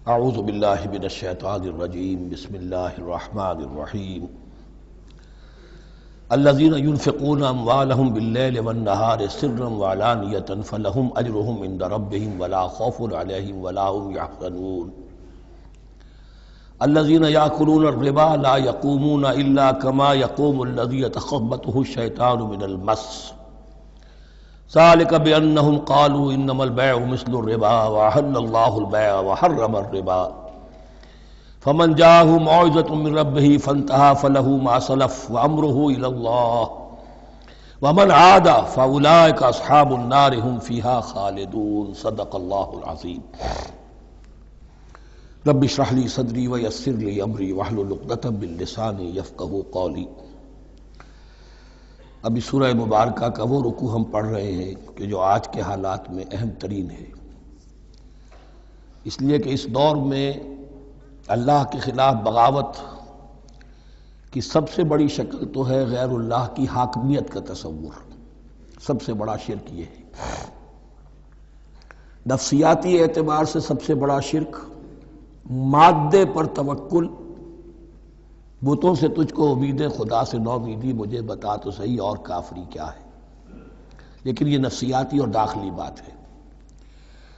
اعوذ باللہ من الشیطان الرجیم بسم اللہ الرحمن الرحیم الذین ينفقون اموالهم باللیل والنہار سرا وعلانیۃ فلہم اجرہم عند ربہم ولا خوف علیہم ولا هم یحزنون الذین یأکلون الربا لا یقومون الا کما یقوم الذی یتخبطہ الشیطان من المس ذلك بأنهم قالوا إنما البيع مثل الربا وأحل الله البيع وحرم الربا فمن جاءه موعظة من ربه فانتهى فله ما سلف وأمره إلى الله ومن عاد فأولئك أصحاب النار هم فيها خالدون صدق الله العظيم رب اشرح لي صدري ويسر لي أمري واحلل عقدة من لساني يفقهوا قولي۔ ابھی سورہ مبارکہ کا وہ رکوع ہم پڑھ رہے ہیں کہ جو آج کے حالات میں اہم ترین ہے، اس لیے کہ اس دور میں اللہ کے خلاف بغاوت کی سب سے بڑی شکل تو ہے غیر اللہ کی حاکمیت کا تصور۔ سب سے بڑا شرک یہ ہے، نفسیاتی اعتبار سے سب سے بڑا شرک، مادے پر توکل، بتوں سے تجھ کو امید خدا سے نو امیدی، مجھے بتا تو صحیح اور کافری کیا ہے۔ لیکن یہ نفسیاتی اور داخلی بات ہے۔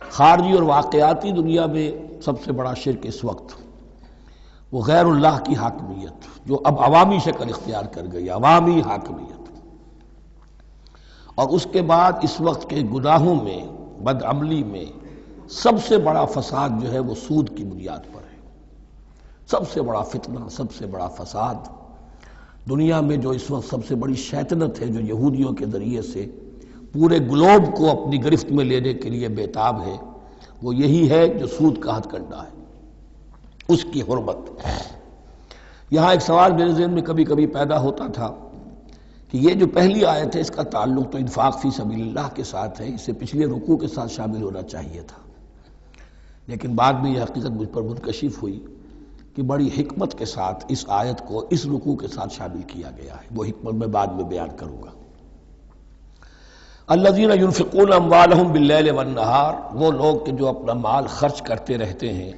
خارجی اور واقعاتی دنیا میں سب سے بڑا شرک اس وقت وہ غیر اللہ کی حاکمیت، جو اب عوامی شکل اختیار کر گئی، عوامی حاکمیت۔ اور اس کے بعد اس وقت کے گناہوں میں، بدعملی میں سب سے بڑا فساد جو ہے وہ سود کی بنیاد پر ہے۔ سب سے بڑا فتنہ، سب سے بڑا فساد دنیا میں جو اس وقت سب سے بڑی شیطنت ہے، جو یہودیوں کے ذریعے سے پورے گلوب کو اپنی گرفت میں لینے کے لیے بےتاب ہے، وہ یہی ہے جو سود کا ہتھ کنڈا ہے، اس کی حرمت۔ یہاں ایک سوال میرے ذہن میں کبھی کبھی پیدا ہوتا تھا کہ یہ جو پہلی آیت ہے اس کا تعلق تو انفاق فی سبیل اللہ کے ساتھ ہے، اسے پچھلے رکوع کے ساتھ شامل ہونا چاہیے تھا، لیکن بعد میں یہ حقیقت مجھ پر منکشف ہوئی کہ بڑی حکمت کے ساتھ اس آیت کو اس رکوع کے ساتھ شامل کیا گیا ہے۔ وہ حکمت میں بعد میں بیان کروں گا۔ الذین ينفقون اموالهم باللیل والنہار، وہ لوگ کہ جو اپنا مال خرچ کرتے رہتے ہیں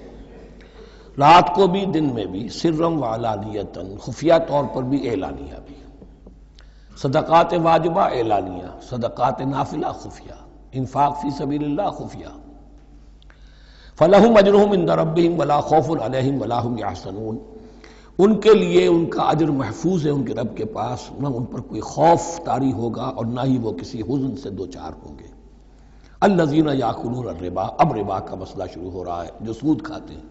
رات کو بھی دن میں بھی، سرا وعلانیۃ، خفیہ طور پر بھی اعلانیہ بھی، صدقات واجبہ اعلانیہ، صدقات نافلہ خفیہ، انفاق فی سبیل اللہ خفیہ۔ فَلَهُمْ أَجْرُهُمْ عِنْدَ رَبِّهِمْ وَلَا خَوْفٌ عَلَيْهِمْ وَلَا هُمْ يَحْزَنُونَ، ان کے لیے ان کا اجر محفوظ ہے ان کے رب کے پاس، نہ ان پر کوئی خوف طاری ہوگا اور نہ ہی وہ کسی حزن سے دوچار ہوں گے۔ الَّذِينَ يَأْكُلُونَ الرِّبَا، اب ربا کا مسئلہ شروع ہو رہا ہے، جو سود کھاتے ہیں۔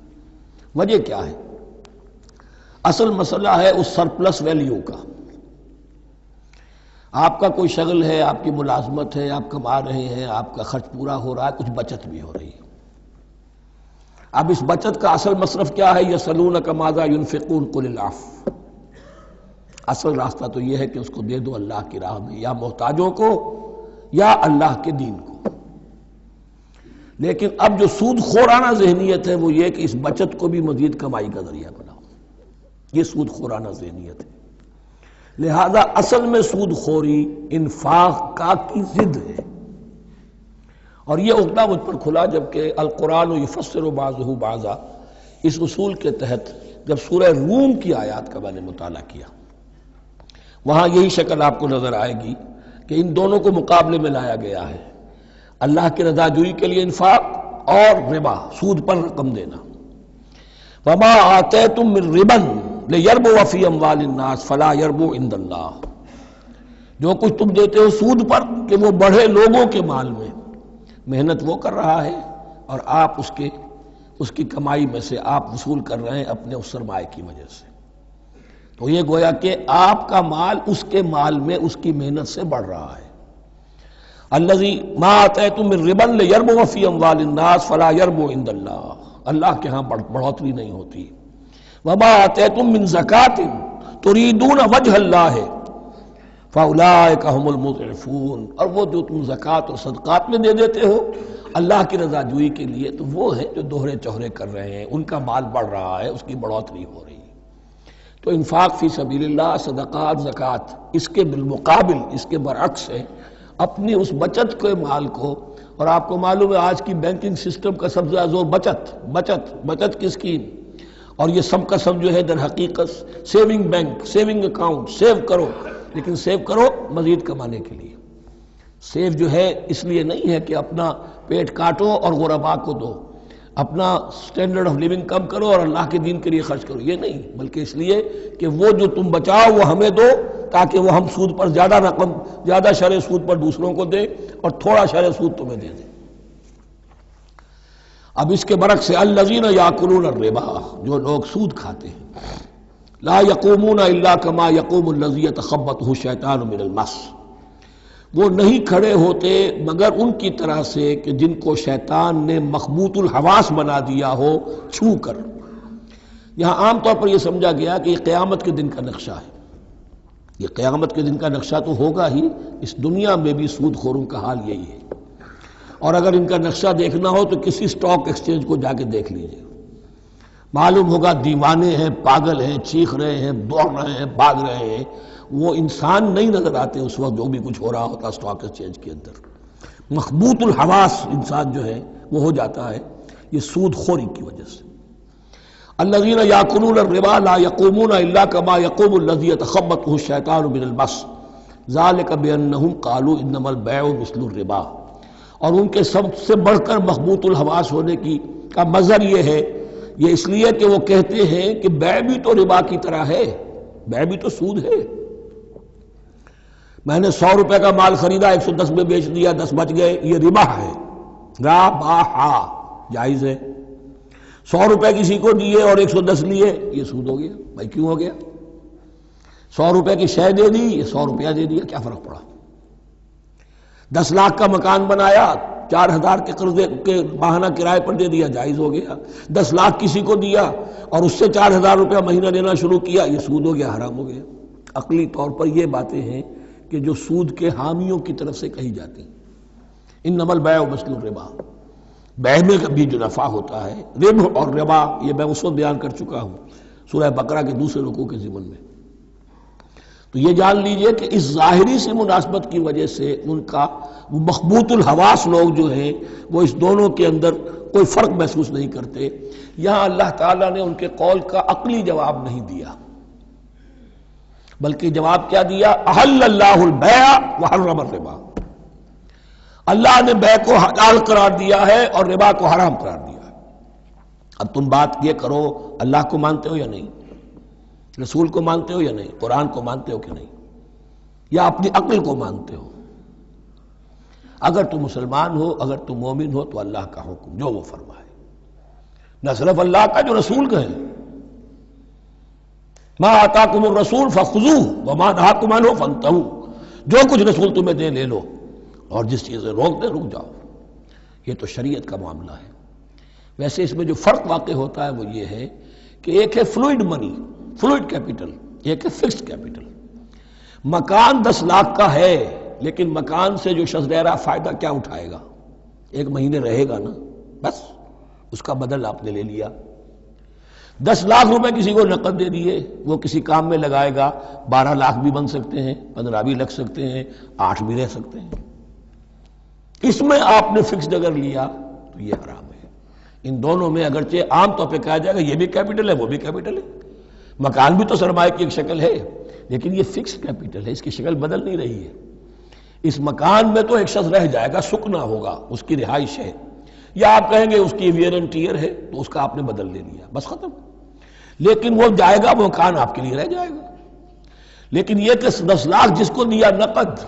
وجہ کیا ہے؟ اصل مسئلہ ہے اس سرپلس ویلیو کا۔ آپ کا کوئی شغل ہے، آپ کی ملازمت ہے، آپ کما رہے ہیں، آپ کا خرچ پورا ہو رہا ہے، کچھ بچت بھی ہو رہی ہے۔ اب اس بچت کا اصل مصرف کیا ہے؟ یسألونک ماذا ينفقون قل العفو، اصل راستہ تو یہ ہے کہ اس کو دے دو اللہ کی راہ میں، یا محتاجوں کو یا اللہ کے دین کو۔ لیکن اب جو سود خورانہ ذہنیت ہے وہ یہ کہ اس بچت کو بھی مزید کمائی کا ذریعہ بناؤ، یہ سود خورانہ ذہنیت ہے۔ لہذا اصل میں سود خوری انفاق کا کی ضد ہے، اور یہ عقدہ مجھ پر کھلا جبکہ القرآن یفسر بعضہ بعضا، اس اصول کے تحت جب سورہ روم کی آیات کا میں نے مطالعہ کیا، وہاں یہی شکل آپ کو نظر آئے گی کہ ان دونوں کو مقابلے میں لایا گیا ہے، اللہ کی رضا جوئی کے لیے انفاق اور ربا، سود پر رقم دینا۔ وما آتیتم من ربا لیربو فی اموال الناس فلا یربو عند اللہ، جو کچھ تم دیتے ہو سود پر کہ وہ بڑھے لوگوں کے مال میں، محنت وہ کر رہا ہے اور آپ اس کی کمائی میں سے آپ وصول کر رہے ہیں اپنے اس سرمایہ کی وجہ سے۔ تو یہ گویا کہ آپ کا مال اس کے مال میں اس کی محنت سے بڑھ رہا ہے۔ الذی ما آتیتم من ربا لیربو فی اموال الناس فلا یربو عند اللہ، اللہ کے ہاں بڑھوتری نہیں ہوتی۔ وما آتیتم من زکاۃ تریدون وجہ اللہ فَأُولَٰئِكَ هُمُ الْمُضْعِفُونَ، اور وہ جو تم زکوٰۃ اور صدقات میں دے دیتے ہو اللہ کی رضا جوئی کے لیے، تو وہ ہیں جو دوہرے چوہرے کر رہے ہیں، ان کا مال بڑھ رہا ہے، اس کی بڑھوتری ہو رہی ہے۔ تو انفاق فی سبیل اللہ، صدقات، زکوٰۃ، اس کے بالمقابل، اس کے برعکس ہے، اپنی اس بچت کے مال کو اور آپ کو معلوم ہے آج کی بینکنگ سسٹم کا سب سے زیادہ زور بچت کی اسکیم، اور یہ سب کا سب جو ہے در حقیقت saving bank, saving account, save کرو، لیکن سیو کرو مزید کمانے کے لیے۔ سیو جو ہے اس لیے نہیں ہے کہ اپنا پیٹ کاٹو اور غرباء کو دو، اپنا سٹینڈرڈ آف لیونگ کم کرو اور اللہ کے دین کے لیے خرچ کرو، یہ نہیں، بلکہ اس لیے کہ وہ جو تم بچاؤ وہ ہمیں دو، تاکہ وہ ہم سود پر زیادہ رقم، زیادہ شرح سود پر دوسروں کو دے اور تھوڑا شرح سود تمہیں دے دے۔ اب اس کے برعکس سے الذین یاکلون الربا، جو لوگ سود کھاتے ہیں، لا یقومون الا کما یقوم الذی یتخبطہ الشیطان من المس، وہ نہیں کھڑے ہوتے مگر ان کی طرح سے کہ جن کو شیطان نے مخبوط الحواس بنا دیا ہو چھو کر۔ یہاں عام طور پر یہ سمجھا گیا کہ یہ قیامت کے دن کا نقشہ ہے، یہ قیامت کے دن کا نقشہ تو ہوگا ہی، اس دنیا میں بھی سود خوروں کا حال یہی ہے۔ اور اگر ان کا نقشہ دیکھنا ہو تو کسی سٹاک ایکسچینج کو جا کے دیکھ لیجئے، معلوم ہوگا دیوانے ہیں، پاگل ہیں، چیخ رہے ہیں، دوڑ رہے ہیں، بھاگ رہے ہیں، وہ انسان نہیں نظر آتے اس وقت جو بھی کچھ ہو رہا ہوتا سٹاک ایکسچینج کے اندر۔ مخبوط الحواس انسان جو ہے وہ ہو جاتا ہے، یہ سود خوری کی وجہ سے۔ الذین یاکلون الربا لا یقومون الا کما یقوم الذی یتخبطہ الشیطان من المس ذلک بانہم قالوا انما البیع مثل الربا، اور ان کے سب سے بڑھ کر مخبوط الحواس ہونے کا مظہر یہ ہے، یہ اس لیے کہ وہ کہتے ہیں کہ بیع بھی تو ربا کی طرح ہے، بیع بھی تو سود ہے۔ میں نے 100 روپے کا مال خریدا، 110 میں بیچ دیا، 10 بچ گئے، یہ ربا ہے، ربا جائز ہے۔ 100 روپے کسی کو دیے اور 110 لیے، یہ سود ہو گیا۔ بھائی کیوں ہو گیا؟ 100 روپے کی شے دے دی، یہ 100 روپیہ دے دیا، کیا فرق پڑا؟ 10 لاکھ کا مکان بنایا، 4000 کے قرضے کے ماہانہ کرائے پر دے دیا، جائز ہو گیا۔ 10 لاکھ کسی کو دیا اور اس سے 4000 روپیہ مہینہ دینا شروع کیا، یہ سود ہو گیا، حرام ہو گیا۔ عقلی طور پر یہ باتیں ہیں کہ جو سود کے حامیوں کی طرف سے کہی جاتی ہیں۔ انما البیع مثل الربا، بیع میں بھی جو نفع ہوتا ہے، ربح اور ربا یہ میں اس وقت بیان کر چکا ہوں سورہ بقرہ کے دوسرے رکوع کے ضمن میں۔ تو یہ جان لیجئے کہ اس ظاہری سی مناسبت کی وجہ سے ان کا مخبوط الحواس لوگ جو ہیں وہ اس دونوں کے اندر کوئی فرق محسوس نہیں کرتے۔ یہاں اللہ تعالیٰ نے ان کے قول کا عقلی جواب نہیں دیا، بلکہ جواب کیا دیا؟ احل اللہ البیع وحرم الربا، اللہ نے بیع کو حلال قرار دیا ہے اور ربا کو حرام قرار دیا ہے۔ اب تم بات یہ کرو، اللہ کو مانتے ہو یا نہیں؟ رسول کو مانتے ہو یا نہیں؟ قرآن کو مانتے ہو کہ نہیں؟ یا اپنی عقل کو مانتے ہو؟ اگر تم مسلمان ہو، اگر تم مومن ہو تو اللہ کا حکم جو وہ فرمائے، نہ صرف اللہ کا، جو رسول کا ہے، ما آتاکم الرسول فخذوہ وما نہاکم عنہ فانتہوا، جو کچھ رسول تمہیں دے لے لو اور جس چیز سے روک دے رک جاؤ۔ یہ تو شریعت کا معاملہ ہے۔ ویسے اس میں جو فرق واقع ہوتا ہے وہ یہ ہے کہ ایک ہے فلوئڈ منی، فلوئڈ کیپٹل، ایک ہے فکسڈ کیپٹل۔ مکان 10 لاکھ کا ہے، لیکن مکان سے جو شخص رہ رہا فائدہ کیا اٹھائے گا؟ 1 مہینے رہے گا نا، بس اس کا بدل آپ نے لے لیا۔ 10 لاکھ روپے کسی کو نقد دے دیے، وہ کسی کام میں لگائے گا، 12 لاکھ بھی بن سکتے ہیں، 15 بھی لگ سکتے ہیں، 8 بھی رہ سکتے ہیں۔ اس میں آپ نے فکسڈ اگر لیا تو یہ حرام ہے۔ ان دونوں میں اگرچہ عام طور پہ کہا جائے گا یہ بھی کیپٹل ہے وہ بھی کیپٹل ہے، مکان بھی تو سرمایہ کی ایک شکل ہے، لیکن یہ فکسڈ کیپٹل ہے، اس کی شکل بدل نہیں رہی ہے۔ اس مکان میں تو ایک شخص رہ جائے گا، سکنا ہوگا، اس کی رہائش ہے، یا آپ کہیں گے اس کی ویئر اینڈ ٹیئر ہے تو اس کا آپ نے بدل لے لیا، بس ختم۔ لیکن وہ جائے گا، وہ مکان آپ کے لیے رہ جائے گا۔ لیکن یہ کہ 10 لاکھ جس کو دیا نقد،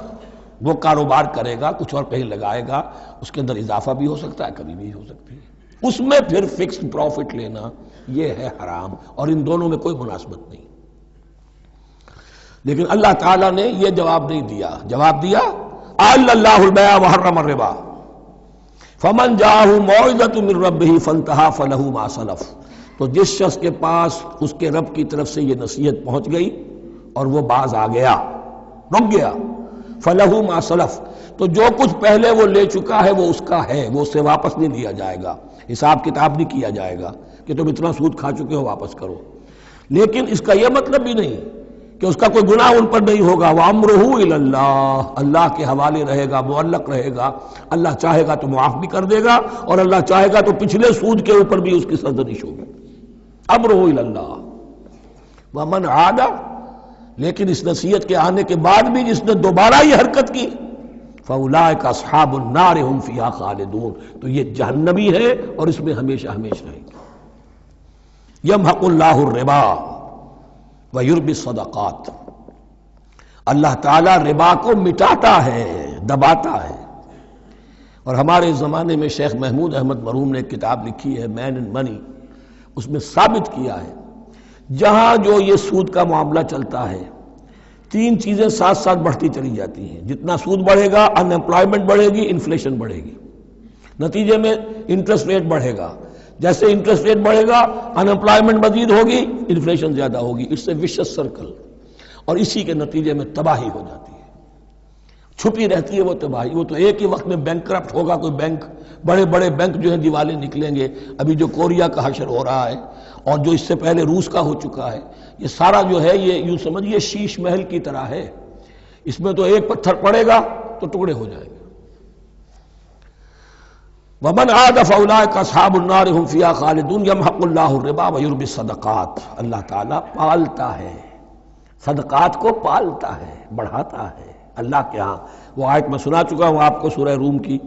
وہ کاروبار کرے گا، کچھ اور کہیں لگائے گا، اس کے اندر اضافہ بھی ہو سکتا ہے، کمی بھی ہو سکتی ہے، اس میں پھر فکسڈ پروفٹ لینا یہ ہے حرام، اور ان دونوں میں کوئی مناسبت نہیں۔ لیکن اللہ تعالیٰ نے یہ جواب نہیں دیا، جواب دیا احل اللہ البیع وحرم الربا فمن جاءہ موعظۃ من ربہ فانتہی فلہ ما سلف، تو جس شخص کے پاس اس کے رب کی طرف سے یہ نصیحت پہنچ گئی اور وہ باز آ گیا، رک گیا، فلہ ما سلف، تو جو کچھ پہلے وہ لے چکا ہے وہ اس کا ہے، وہ اس سے واپس نہیں لیا جائے گا، حساب کتاب نہیں کیا جائے گا کہ تم اتنا سود کھا چکے ہو واپس کرو۔ لیکن اس کا یہ مطلب بھی نہیں کہ اس کا کوئی گناہ ان پر نہیں ہوگا. وَأَمْرُهُ إِلَى اللَّهِ، اللہ کے حوالے رہے گا، معلق رہے گا. اللہ چاہے گا تو معاف بھی کر دے گا اور اللہ چاہے گا تو پچھلے سود کے اوپر بھی اس کی سرزنش ہوگی. أَمْرُهُ إِلَى اللَّهِ. وَمَنْ عَادَ، لیکن اس نصیحت کے آنے کے بعد بھی جس نے دوبارہ یہ حرکت کی، فَأُولَٰئِكَ أَصْحَابُ النَّارِ هُمْ فِيهَا خَالِدُونَ، تو یہ جہنمی ہے اور اس میں ہمیشہ ہمیشہ رہیں گے. يَمْحَقُ اللَّهُ الرِّبَا وَيُرْبِي الصَّدَقَاتِ، اللہ تعالیٰ ربا کو مٹاتا ہے، دباتا ہے. اور ہمارے زمانے میں شیخ محمود احمد مرحوم نے ایک کتاب لکھی ہے مین اینڈ منی، اس میں ثابت کیا ہے جہاں جو یہ سود کا معاملہ چلتا ہے تین چیزیں ساتھ ساتھ بڑھتی چلی جاتی ہیں. جتنا سود بڑھے گا ان امپلائمنٹ بڑھے گی، انفلیشن بڑھے گی، نتیجے میں انٹرسٹ ریٹ بڑھے گا. جیسے انٹرسٹ ریٹ بڑھے گا ان امپلائمنٹ مزید ہوگی، انفلیشن زیادہ ہوگی. اٹس اے ویشس سرکل، اور اسی کے نتیجے میں تباہی ہو جاتی ہے، چھپی رہتی ہے وہ تباہی. وہ تو ایک ہی وقت میں بینک کرپٹ ہوگا، کوئی بینک، بڑے بڑے بینک جو ہیں دیوالے نکلیں گے. ابھی جو کوریا کا حشر ہو رہا ہے اور جو اس سے پہلے روس کا ہو چکا ہے، یہ سارا جو ہے یہ یوں سمجھیے شیش محل کی طرح ہے. اس میں تو ایک پتھر پڑے گا تو ٹکڑے ہو جائیں گے. وَمَنْ عَادَ فَأُولَٰئِكَ أَصْحَابُ النَّارِ هُمْ فِيهَا خَالِدُونَ يَمْحَقُ اللَّهُ الرِّبَا وَيُرْبِي الصَّدَقَاتِ. اللہ تعالیٰ پالتا ہے، صدقات کو پالتا ہے، بڑھاتا ہے اللہ کے ہاں. وہ آیت میں سنا چکا ہوں آپ کو، سورہ روم کی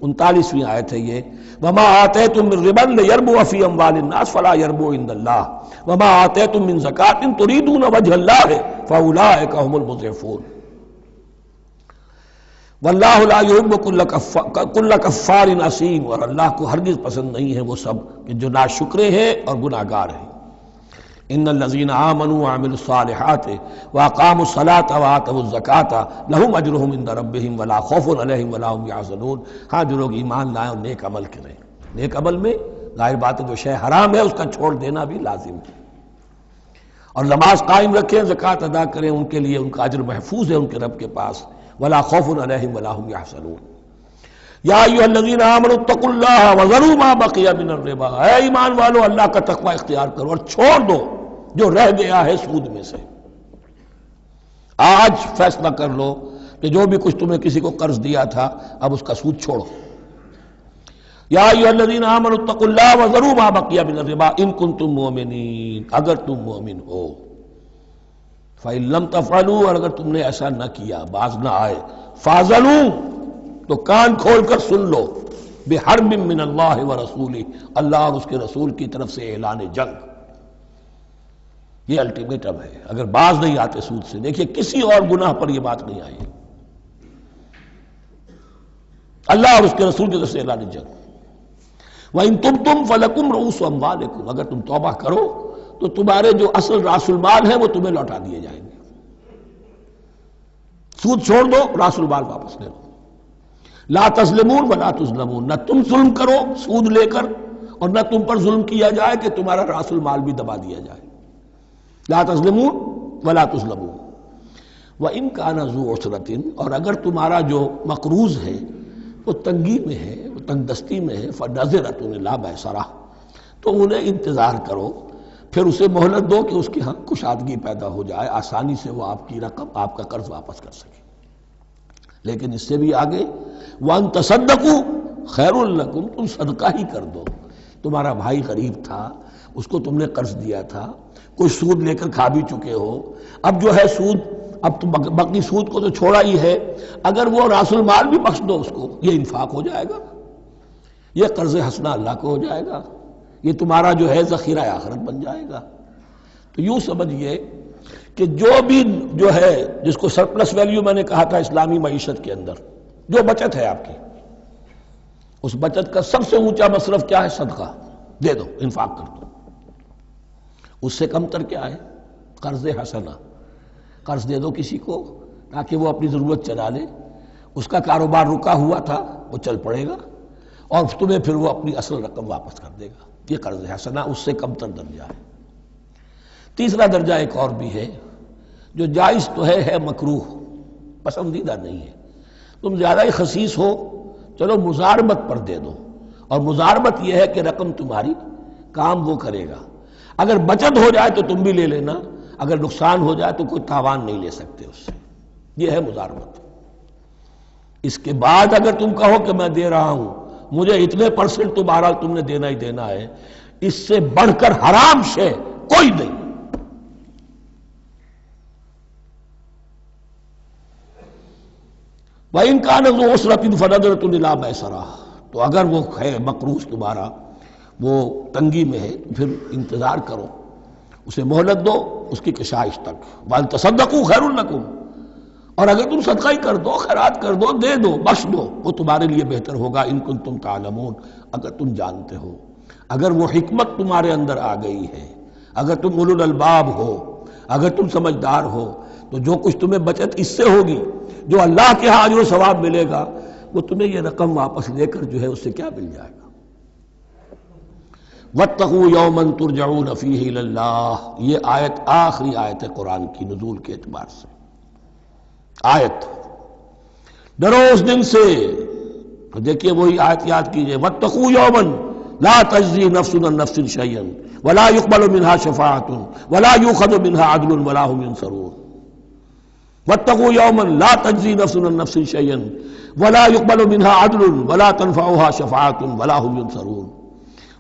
39ویں آیت ہے یہ. وَمَا آتَيْتُم مِّن رِّبًا لِّيَرْبُوَ فِي أَمْوَالِ النَّاسِ فَلَا يَرْبُو عِندَ اللَّهِ وَمَا آتَيْتُم مِّن زَكَاةٍ تُرِيدُونَ وَجْهَ اللَّهِ فَأُولَٰئِكَ هُمُ الْمُضْعِفُونَ. واللہ لا يحب کل کفار اثیم، اور اللہ کو ہرگز پسند نہیں ہے وہ سب کہ جو ناشکرے ہیں اور گناہ گار ہیں. ان الذین آمنوا وعملوا الصالحات واقاموا الصلاة وآتوا الزکاة لهم اجرهم عند ربهم ولا خوف علیہم ولا هم يحزنون. ہاں جو لوگ ایمان لائیں اور نیک عمل کریں. نیک عمل میں ظاہر بات ہے جو شے حرام ہے اس کا چھوڑ دینا بھی لازم ہے، اور نماز قائم رکھیں، زکوٰۃ ادا کریں، ان کے لیے ان کا اجر محفوظ ہے ان کے رب کے پاس. ولا خوف علیہم ولا هم يحزنون. یا ایھا الذین آمنوا اتقوا اللہ وذروا ما بقی من الربا، اے ایمان والو اللہ کا تقوی اختیار کرو اور چھوڑ دو جو رہ گیا ہے سود میں سے. آج فیصلہ کر لو کہ جو بھی کچھ تمہیں کسی کو قرض دیا تھا اب اس کا سود چھوڑو. یا ایھا الذین آمنوا اتقوا اللہ وذروا ما بقی من الربا ان کنتم مؤمنین، اگر تم مومن ہو. فَإِن لَمْ تَفْعَلُوا، اور اگر تم نے ایسا نہ کیا، باز نہ آئے، فَاعْذَنُوا، تو کان کھول کر سن لو، بِحَرْبٍ مِّنَ اللَّهِ وَرَسُولِهِ، اللہ اور اس کے رسول کی طرف سے اعلان جنگ. یہ الٹیمیٹم ہے اگر باز نہیں آتے سود سے. دیکھیے کسی اور گناہ پر یہ بات نہیں آئی، اللہ اور اس کے رسول کی طرف سے اعلان جنگ. وَإِن تُبْتُمْ فَلَكُمْ رُءُوسُ أَمْوَالِكُمْ، اگر تم توبہ کرو تو تمہارے جو اصل راس المال ہے وہ تمہیں لوٹا دیے جائیں گے. سود چھوڑ دو، راس المال واپس لے لو. لا تظلمون ولا تظلمون، نہ تم ظلم کرو سود لے کر اور نہ تم پر ظلم کیا جائے کہ تمہارا راس المال بھی دبا دیا جائے. لا تظلمون ولا تظلمون. وَإِن كَانَ ذُو عُسْرَةٍ، اور اگر تمہارا جو مقروض ہے وہ تنگی میں ہے، وہ تنگ دستی میں ہے، فَنَظِرَةٌ إِلَىٰ مَيْسَرَةٍ، تو انہیں انتظار کرو، پھر اسے مہلت دو کہ اس کی ہاں کشادگی پیدا ہو جائے، آسانی سے وہ آپ کی رقم، آپ کا قرض واپس کر سکے. لیکن اس سے بھی آگے وَأَن تَصَدَّقُوا خَيْرٌ لَكُمْ، تم صدقہ ہی کر دو. تمہارا بھائی غریب تھا، اس کو تم نے قرض دیا تھا، کوئی سود لے کر کھا بھی چکے ہو، اب جو ہے سود، اب تم باقی سود کو تو چھوڑا ہی ہے، اگر وہ راس المال بھی بخش دو اس کو، یہ انفاق ہو جائے گا، یہ قرض حسنہ اللہ کو ہو جائے گا، یہ تمہارا جو ہے ذخیرہ آخرت بن جائے گا. تو یوں سمجھیے کہ جو بھی جو ہے جس کو سرپلس ویلیو میں نے کہا تھا اسلامی معیشت کے اندر، جو بچت ہے آپ کی، اس بچت کا سب سے اونچا مصرف کیا ہے؟ صدقہ دے دو، انفاق کر دو. اس سے کم تر کیا ہے؟ قرض حسنہ، قرض دے دو کسی کو تاکہ وہ اپنی ضرورت چلا لے، اس کا کاروبار رکا ہوا تھا وہ چل پڑے گا اور تمہیں پھر وہ اپنی اصل رقم واپس کر دے گا. یہ قرض حسنہ اس سے کم تر درجہ ہے. تیسرا درجہ ایک اور بھی ہے جو جائز تو ہے مکروہ، پسندیدہ نہیں ہے. تم زیادہ ہی خسیس ہو، چلو مزاربت پر دے دو، اور مزاربت یہ ہے کہ رقم تمہاری کام وہ کرے گا. اگر بچت ہو جائے تو تم بھی لے لینا، اگر نقصان ہو جائے تو کوئی تاوان نہیں لے سکتے اس سے. یہ ہے مضاربت. اس کے بعد اگر تم کہو کہ میں دے رہا ہوں مجھے اتنے % تو بہرحال تم نے دینا ہی دینا ہے، اس سے بڑھ کر حرام شے کوئی نہیں. وَإِنْ كَانَ ذُو عُسْرَةٍ فَنَظِرَةٌ إِلَىٰ مَيْسَرَةٍ، تو اگر وہ ہے مقروض تمہارا وہ تنگی میں ہے پھر انتظار کرو، اسے مہلت دو اس کی کشائش تک. وَأَن تَصَدَّقُوا خَيْرٌ لَكُمْ، اور اگر تم صدقہ ہی کر دو، خیرات کر دو، دے دو، بخش دو، وہ تمہارے لیے بہتر ہوگا. ان کنتم تعلمون، اگر تم جانتے ہو، اگر وہ حکمت تمہارے اندر آ گئی ہے، اگر تم اولو الالباب ہو، اگر تم سمجھدار ہو، تو جو کچھ تمہیں بچت اس سے ہوگی، جو اللہ کے ہاں اجر و ثواب ملے گا، وہ تمہیں یہ رقم واپس لے کر جو ہے اس سے کیا مل جائے گا. وَاتَّقُوا يَوْمًا تُرْجَعُونَ فِيهِ إِلَى اللَّهِ، یہ آیت آخری آیت ہے قرآن کی نزول کے اعتبار سے. آیت ڈرو اس دن سے، تو دیکھیے وہی آیت یاد کیجئے. وَاتَّقُوا يَوْمًا لَا تَجْزِي نَفْسٌ عَن نَفْسٍ شَيْئًا وَلَا يُقْبَلُ مِنْهَا شَفَاعَةٌ وَلَا يُؤْخَذُ مِنْهَا عَدْلٌ وَلَا هُمْ يُنصَرُونَ. وَاتَّقُوا يَوْمًا لَا تَجْزِي نَفْسٌ عَن نَفْسٍ شَيْئًا وَلَا يُقْبَلُ مِنْهَا عَدْلٌ وَلَا تَنفَعُهَا شَفَاعَةٌ وَلَا هُمْ يُنصَرُونَ.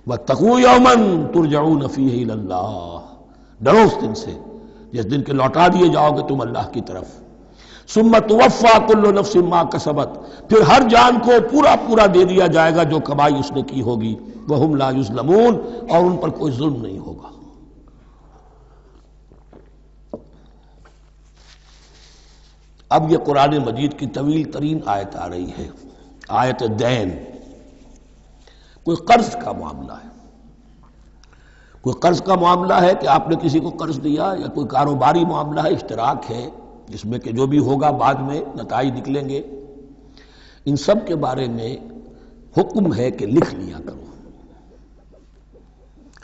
وَاتَّقُوا يَوْمًا تُرْجَعُونَ فِيهِ إِلَى اللَّهِ، ڈرو اس دن سے جس دن کے لوٹا دیے جاؤ گے تم اللہ کی طرف. ثم توفى كل نفس ما كسبت، پھر ہر جان کو پورا پورا دے دیا جائے گا جو کمائی اس نے کی ہوگی. وهم لا يظلمون، اور ان پر کوئی ظلم نہیں ہوگا. اب یہ قرآن مجید کی طویل ترین آیت آ رہی ہے، آیت دین. کوئی قرض کا معاملہ ہے، کوئی قرض کا معاملہ ہے کہ آپ نے کسی کو قرض دیا، یا کوئی کاروباری معاملہ ہے، اشتراک ہے جس میں کہ جو بھی ہوگا بعد میں نتائج نکلیں گے. ان سب کے بارے میں حکم ہے کہ لکھ لیا کرو.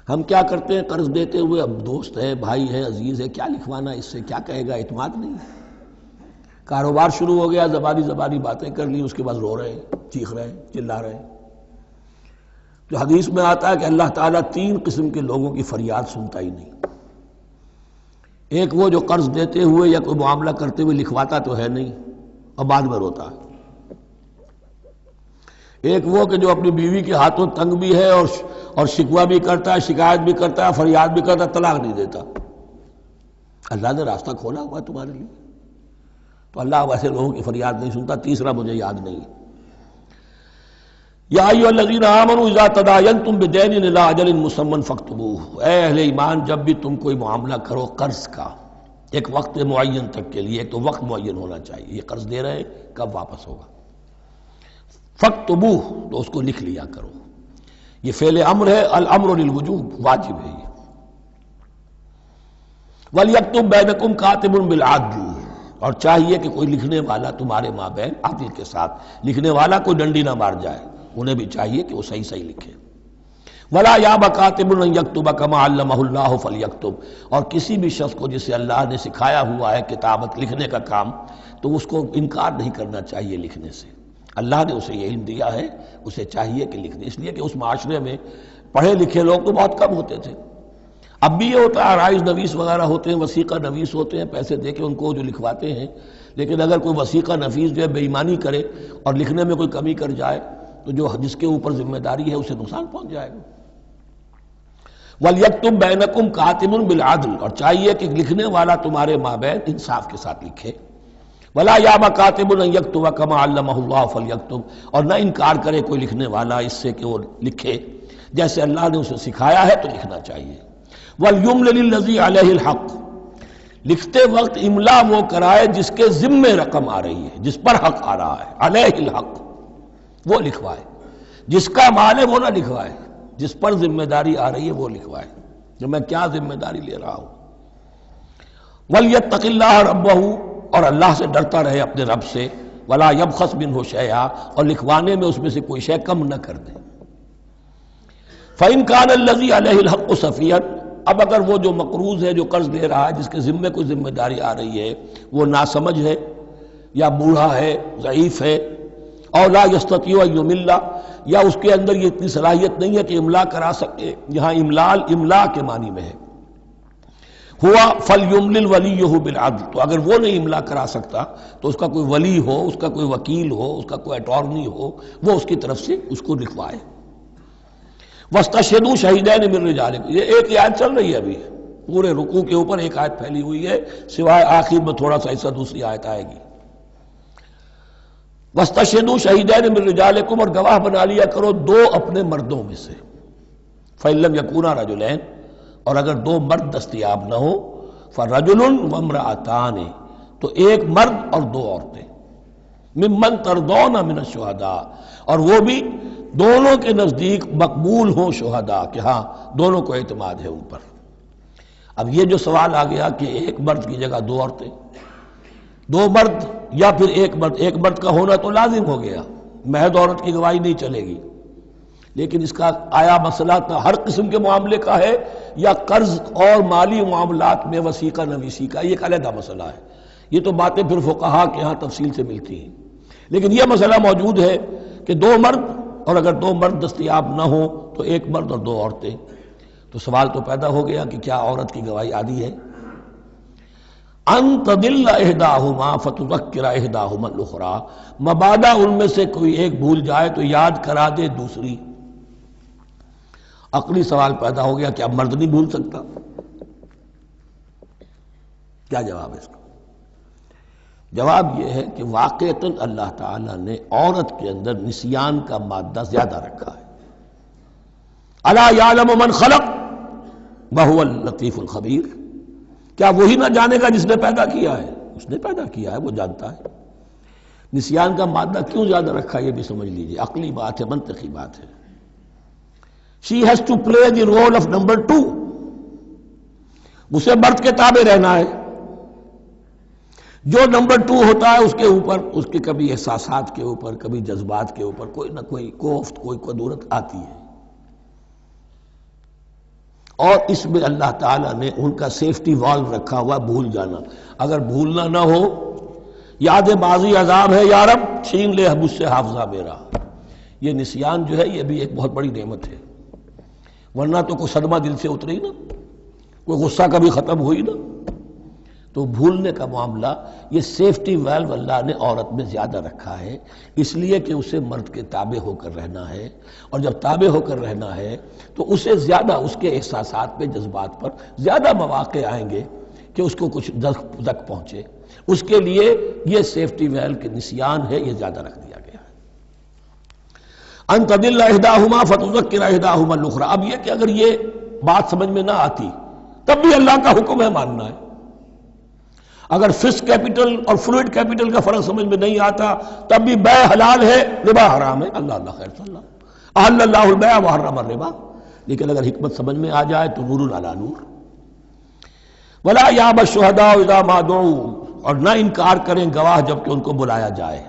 ہم کیا کرتے ہیں قرض دیتے ہوئے، اب دوست ہے، بھائی ہے، عزیز ہے، کیا لکھوانا، اس سے کیا کہے گا، اعتماد نہیں ہے. کاروبار شروع ہو گیا، زبانی باتیں کر لی، اس کے بعد رو رہے ہیں، چیخ رہے ہیں، چلا رہے ہیں. جو حدیث میں آتا ہے کہ اللہ تعالیٰ 3 قسم کے لوگوں کی فریاد سنتا ہی نہیں. ایک وہ جو قرض دیتے ہوئے یا کوئی معاملہ کرتے ہوئے لکھواتا تو ہے نہیں اور بعد میں روتا ہے. ایک وہ کہ جو اپنی بیوی کے ہاتھوں تنگ بھی ہے اور شکوہ بھی کرتا ہے، شکایت بھی کرتا ہے، فریاد بھی کرتا ہے، طلاق نہیں دیتا. اللہ نے راستہ کھولا ہوا ہے تمہارے لیے، تو اللہ ویسے لوگوں کی فریاد نہیں سنتا. تیسرا مجھے یاد نہیں. یا ایھا الذین آمنوا اذا تداینتم بدین الی اجل مسمى فاکتبوہ، اے اہل ایمان جب بھی تم کوئی معاملہ کرو قرض کا ایک وقت معین تک کے لیے، تو وقت معین ہونا چاہیے. یہ قرض دے رہے ہیں، کب واپس ہوگا. فاکتبوہ، تو اس کو لکھ لیا کرو. یہ فعل امر ہے، الامر للوجوب، واجب ہے یہ. ولیکتب بینکم کاتب بالعدل، اور چاہیے کہ کوئی لکھنے والا تمہارے مابین عدل کے ساتھ، لکھنے والا کوئی ڈنڈی نہ مار جائے، انہیں بھی چاہیے کہ وہ صحیح صحیح لکھے. ولا یاب کاتب ان یکتب کما علمہ اللہ فلیکتب، اور کسی بھی شخص کو جسے اللہ نے سکھایا ہوا ہے کتابت لکھنے کا کام، تو اس کو انکار نہیں کرنا چاہیے لکھنے سے. اللہ نے اسے یہ علم دیا ہے، اسے چاہیے کہ لکھ دے. اس لیے کہ اس معاشرے میں پڑھے لکھے لوگ تو بہت کم ہوتے تھے. اب بھی یہ ہوتا ہے، عرائض نویس وغیرہ ہوتے ہیں، وثیقہ نویس ہوتے ہیں، پیسے دے کے ان کو جو لکھواتے ہیں. لیکن اگر کوئی وثیقہ نویس جو ہے بے ایمانی کرے اور لکھنے میں کوئی کمی کر جائے، تو جو جس کے اوپر ذمہ داری ہے اسے نقصان پہنچ جائے گا. وَلْيَكْتُبْ بَيْنَكُمْ كَاتِبٌ بِالْعَدْلِ، اور چاہیے کہ لکھنے والا تمہارے مابین انصاف کے ساتھ لکھے. وَلَا يَأْبَ كَاتِبٌ أَن يَكْتُبَ كَمَا عَلَّمَهُ اللَّهُ فَلْيَكْتُبْ، اور نہ انکار کرے کوئی لکھنے والا اس سے کہ وہ لکھے جیسے اللہ نے اسے سکھایا ہے، تو لکھنا چاہیے. وَلْيُمْلِلِ الَّذِي عَلَيْهِ الْحَقُّ، لکھتے وقت املا وہ کرائے جس کے ذمے رقم آ رہی ہے، جس پر حق آ رہا ہے. علیہ الحق، وہ لکھوائے. جس کا مال ہے وہ نہ لکھوائے، جس پر ذمہ داری آ رہی ہے وہ لکھوائے، جو میں کیا ذمہ داری لے رہا ہوں. وَلْيَتَّقِ اللَّهَ رَبَّهُ، اور اللہ سے ڈرتا رہے اپنے رب سے. وَلَا يَبْخَسْ مِنْهُ شَيْئًا، اور لکھوانے میں اس میں سے کوئی شے کم نہ کر دے. فَإِنْ كَانَ الَّذِي عَلَيْهِ الْحَقُّ سَفِيهًا، اب اگر وہ جو مقروض ہے، جو قرض دے رہا ہے، جس کے ذمے کوئی ذمہ داری آ رہی ہے، وہ ناسمجھ ہے یا بوڑھا ہے، ضعیف ہے، اور لا یستطیع ان یمل، یا اس کے اندر یہ اتنی صلاحیت نہیں ہے کہ املا کرا سکے. یہاں املا کے معنی میں ہے. ہوا فلیملل ولیہ بالعدل، تو اگر وہ نہیں املا کرا سکتا تو اس کا کوئی ولی ہو، اس کا کوئی وکیل ہو، اس کا کوئی اٹارنی ہو، وہ اس کی طرف سے اس کو لکھوائے۔ واستشہدوا شہیدین من رجالکم، یہ ایک ہی آیت چل رہی ہے ابھی، پورے رکوع کے اوپر ایک آیت پھیلی ہوئی ہے، سوائے آخر میں تھوڑا سا حصہ دوسری آیت آئے گی۔ واستشہدوا شہیدین من رجالکم، اور گواہ بنا لیا کرو دو اپنے مردوں میں سے، فإن لم یکونا رجلین، اور اگر دو مرد دستیاب نہ ہو، فرجل وامرأتان، تو ایک مرد اور دو عورتیں، ممن ترضون من الشہداء، اور وہ بھی دونوں کے نزدیک مقبول ہوں شہداء، کہ ہاں دونوں کو اعتماد ہے ان پر۔ اب یہ جو سوال آ گیا کہ ایک مرد کی جگہ دو عورتیں، دو مرد یا پھر ایک مرد کا ہونا تو لازم ہو گیا، محض عورت کی گواہی نہیں چلے گی، لیکن اس کا آیا مسئلہ ہر قسم کے معاملے کا ہے یا قرض اور مالی معاملات میں وثیقہ نویسی کا، یہ ایک علیحدہ مسئلہ ہے، یہ تو باتیں پھر فقہا کے ہاں تفصیل سے ملتی ہیں، لیکن یہ مسئلہ موجود ہے کہ دو مرد، اور اگر دو مرد دستیاب نہ ہوں تو ایک مرد اور دو عورتیں، تو سوال تو پیدا ہو گیا کہ کیا عورت کی گواہی عادی ہے؟ ان تضل احداہما فتذکر احداہما الاخری، مبادا ان میں سے کوئی ایک بھول جائے تو یاد کرا دے دوسری۔ عقلی سوال پیدا ہو گیا، کیا مرد نہیں بھول سکتا؟ کیا جواب ہے اس کا؟ جواب یہ ہے کہ واقعتاً اللہ تعالیٰ نے عورت کے اندر نسیان کا مادہ زیادہ رکھا ہے۔ الا یعلم من خلق وہو اللطیف الخبیر، کیا وہی نہ جانے گا جس نے پیدا کیا ہے؟ اس نے پیدا کیا ہے، وہ جانتا ہے۔ نسیان کا مادہ کیوں زیادہ رکھا یہ بھی سمجھ لیجئے، عقلی بات ہے، منطقی بات ہے۔ She has to play the role of number 2، اسے مرد کے تابع رہنا ہے، جو نمبر 2 ہوتا ہے اس کے اوپر، اس کے کبھی احساسات کے اوپر، کبھی جذبات کے اوپر کوئی نہ کوئی کوفت، کوئی قدورت آتی ہے، اور اس میں اللہ تعالیٰ نے ان کا سیفٹی والو رکھا ہوا، بھول جانا، اگر بھولنا نہ ہو، یاد ماضی عذاب ہے یا رب چھین لے مجھ سے حافظہ میرا، یہ نسیان جو ہے یہ بھی ایک بہت بڑی نعمت ہے، ورنہ تو کوئی صدمہ دل سے اتری نا، کوئی غصہ کبھی ختم ہوئی نا، تو بھولنے کا معاملہ یہ سیفٹی ویلو اللہ نے عورت میں زیادہ رکھا ہے، اس لیے کہ اسے مرد کے تابع ہو کر رہنا ہے، اور جب تابع ہو کر رہنا ہے تو اسے زیادہ اس کے احساسات پہ، جذبات پر زیادہ مواقع آئیں گے کہ اس کو کچھ زک پہنچے، اس کے لیے یہ سیفٹی ویلو کے نسیان ہے، یہ زیادہ رکھ دیا گیا ہے۔ ان تضل احداہما فتذکر احداہما الاخری، اب یہ کہ اگر یہ بات سمجھ میں نہ آتی تب بھی اللہ کا حکم ہے ماننا ہے، اگر فکس کیپٹل اور فلوئڈ کیپٹل کا فرق سمجھ میں نہیں آتا تب بھی بیع حلال ہے، ربا حرام ہے، اللہ خیر صلی اللہ احل اللہ البیع وحرم الربا، لیکن اگر حکمت سمجھ میں آ جائے تو نور علی نور۔ ولا یابی الشہداء اذا ما دعوا، اور نہ انکار کریں گواہ جب کہ ان کو بلایا جائے،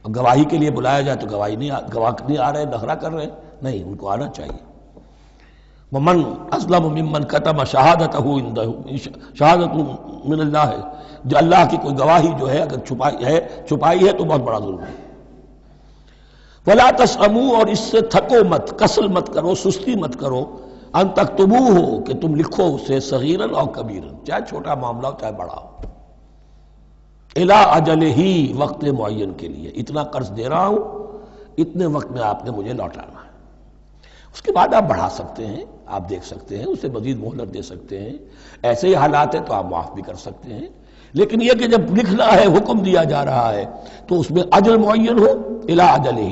اب گواہی کے لیے بلایا جائے تو گواہ نہیں آ رہے، نخرہ کر رہے، نہیں، ان کو آنا چاہیے۔ ومن اسلم ممن کتم شہادتہ عندہ، شہادت من اللہ ہے، جو اللہ کی کوئی گواہی جو ہے اگر چھپائی ہے تو بہت بڑا ظلم ہے۔ ولا تسأموا، اور اس سے تھکو مت، کسل مت کرو، سستی مت کرو، ان تکتبوہ، کہ تم لکھو اسے، صغیراً اور کبیراً، چاہے چھوٹا معاملہ ہو چاہے بڑا ہو، الی اجلہ، وقت معین کے لیے، اتنا قرض دے رہا ہوں، اتنے وقت میں آپ نے مجھے لوٹانا ہے، اس کے بعد آپ بڑھا سکتے ہیں، آپ دیکھ سکتے ہیں، اسے مزید مہلت دے سکتے ہیں، ایسے ہی حالات ہیں تو آپ معاف بھی کر سکتے ہیں، لیکن یہ کہ جب لکھنا ہے، حکم دیا جا رہا ہے تو اس میں اجل معین ہو، الی اجلہ،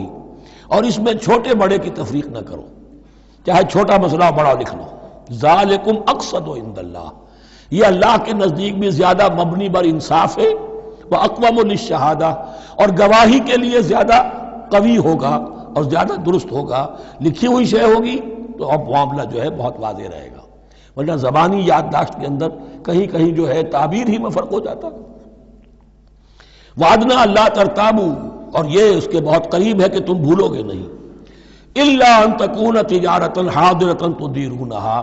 اور اس میں چھوٹے بڑے کی تفریق نہ کرو، چاہے چھوٹا مسئلہ بڑا لکھ لو، ذالکم اقسط عند اللہ، یہ اللہ کے نزدیک بھی زیادہ مبنی بر انصاف ہے، واقوم للشہادہ، اور گواہی کے لیے زیادہ قوی ہوگا اور زیادہ درست ہوگا، لکھی ہوئی شے ہوگی تو اب معاملہ جو ہے بہت واضح رہے گا، ورنہ زبانی یادداشت کے اندر کہیں کہیں جو ہے تعبیر ہی میں فرق ہو جاتا۔ وعدنا اللہ ترتابو، اور یہ اس کے بہت قریب ہے کہ تم بھولو گے نہیں، الا ان تکون تجارۃ حاضرۃ تدیرونھا،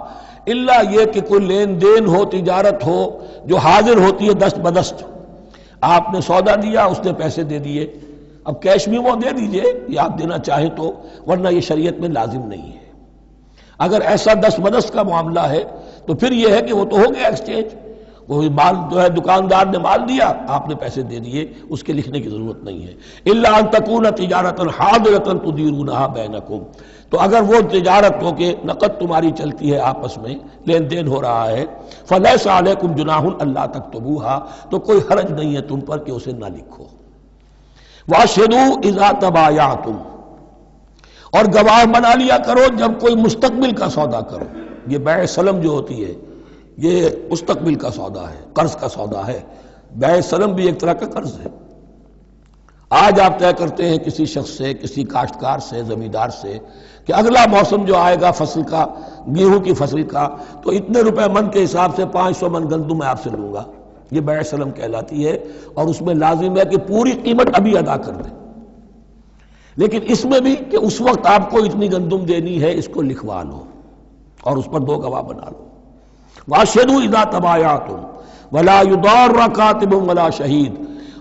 الا یہ کہ کوئی لین دین ہو، تجارت ہو جو حاضر ہوتی ہے دست بدست، آپ نے سودا دیا، اس نے پیسے دے دیے، اب کیش میں وہ دے دیجئے یا آپ دینا چاہیں تو، ورنہ یہ شریعت میں لازم نہیں ہے۔ اگر ایسا دست بدست کا معاملہ ہے تو پھر یہ ہے کہ وہ تو ہو گیا ایکسچینج، وہ مال جو ہے دکاندار نے مال دیا، آپ نے پیسے دے دیے، اس کے لکھنے کی ضرورت نہیں ہے۔ الا ان تکون تجارۃ حاضرۃ تدیرونھا بینکم، تو اگر وہ تجارت ہو کہ نقد تمہاری چلتی ہے، آپس میں لین دین ہو رہا ہے، فلیس علیکم جناح الا تکتبوھا، تو کوئی حرج نہیں ہے تم پر کہ اسے نہ لکھو۔ واشہدوا اذا تبایعتم، اور گواہ بنا لیا کرو جب کوئی مستقبل کا سودا کرو۔ یہ بیع سلم جو ہوتی ہے یہ مستقبل کا سودا ہے، قرض کا سودا ہے۔ بیع سلم بھی ایک طرح کا قرض ہے۔ آج آپ طے کرتے ہیں کسی شخص سے، کسی کاشتکار سے، زمیندار سے کہ اگلا موسم جو آئے گا فصل کا، گیہوں کی فصل کا، تو اتنے روپے من کے حساب سے 500 من گندم میں آپ سے لوں گا۔ یہ بیع سلم کہلاتی ہے، اور اس میں لازم ہے کہ پوری قیمت ابھی ادا کر دیں، لیکن اس میں بھی کہ اس وقت آپ کو اتنی گندم دینی ہے، اس کو لکھوا لو اور اس پر 2 گواہ بنا لو۔ واشہدوا اذا تبایعتم ولا یضار کاتب ولا شہید،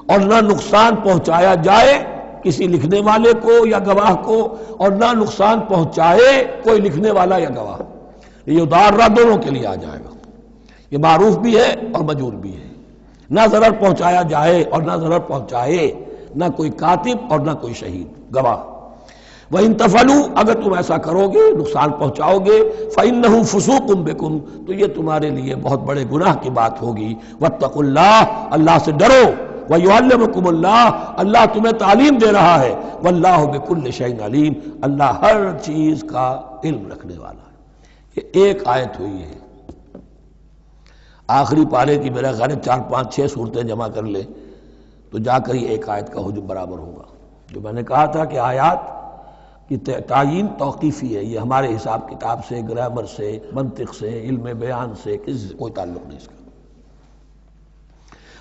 اور نہ نقصان پہنچایا جائے کسی لکھنے والے کو یا گواہ کو، اور نہ نقصان پہنچائے کوئی لکھنے والا یا گواہ۔ یہ یضار دونوں کے لیے آ جائے گا، یہ معروف بھی ہے اور مجرور بھی ہے۔ نہ ضرر پہنچایا جائے اور نہ ضرر پہنچائے، نہ کوئی کاتب اور نہ کوئی شہید گواہ۔ وَإِن تَفْعَلُوا، اگر تم ایسا کرو گے، نقصان پہنچاؤ گے، فَإِنَّهُ فُسُوقٌ بِكُمْ، تو یہ تمہارے لیے بہت بڑے گناہ کی بات ہوگی۔ وَاتَّقُوا اللَّهَ، اللہ سے ڈرو، وَيُعَلِّمُكُمُ اللَّهُ، اللہ تمہیں تعلیم دے رہا ہے، وَاللَّهُ بِكُلِّ شَيْءٍ عَلِيمٌ، اللہ ہر چیز کا علم رکھنے والا ہے۔ یہ ایک آیت ہوئی ہے، آخری پارے کی میرا غالب 4 5 6 صورتیں جمع کر لے تو جا کر ہی ایک آیت کا حجم برابر ہوگا۔ جو میں نے کہا تھا کہ آیات کی تعیین توقیفی ہے، یہ ہمارے حساب کتاب سے، گرامر سے، منطق سے، علم بیان سے کسی سے کوئی تعلق نہیں اس کا۔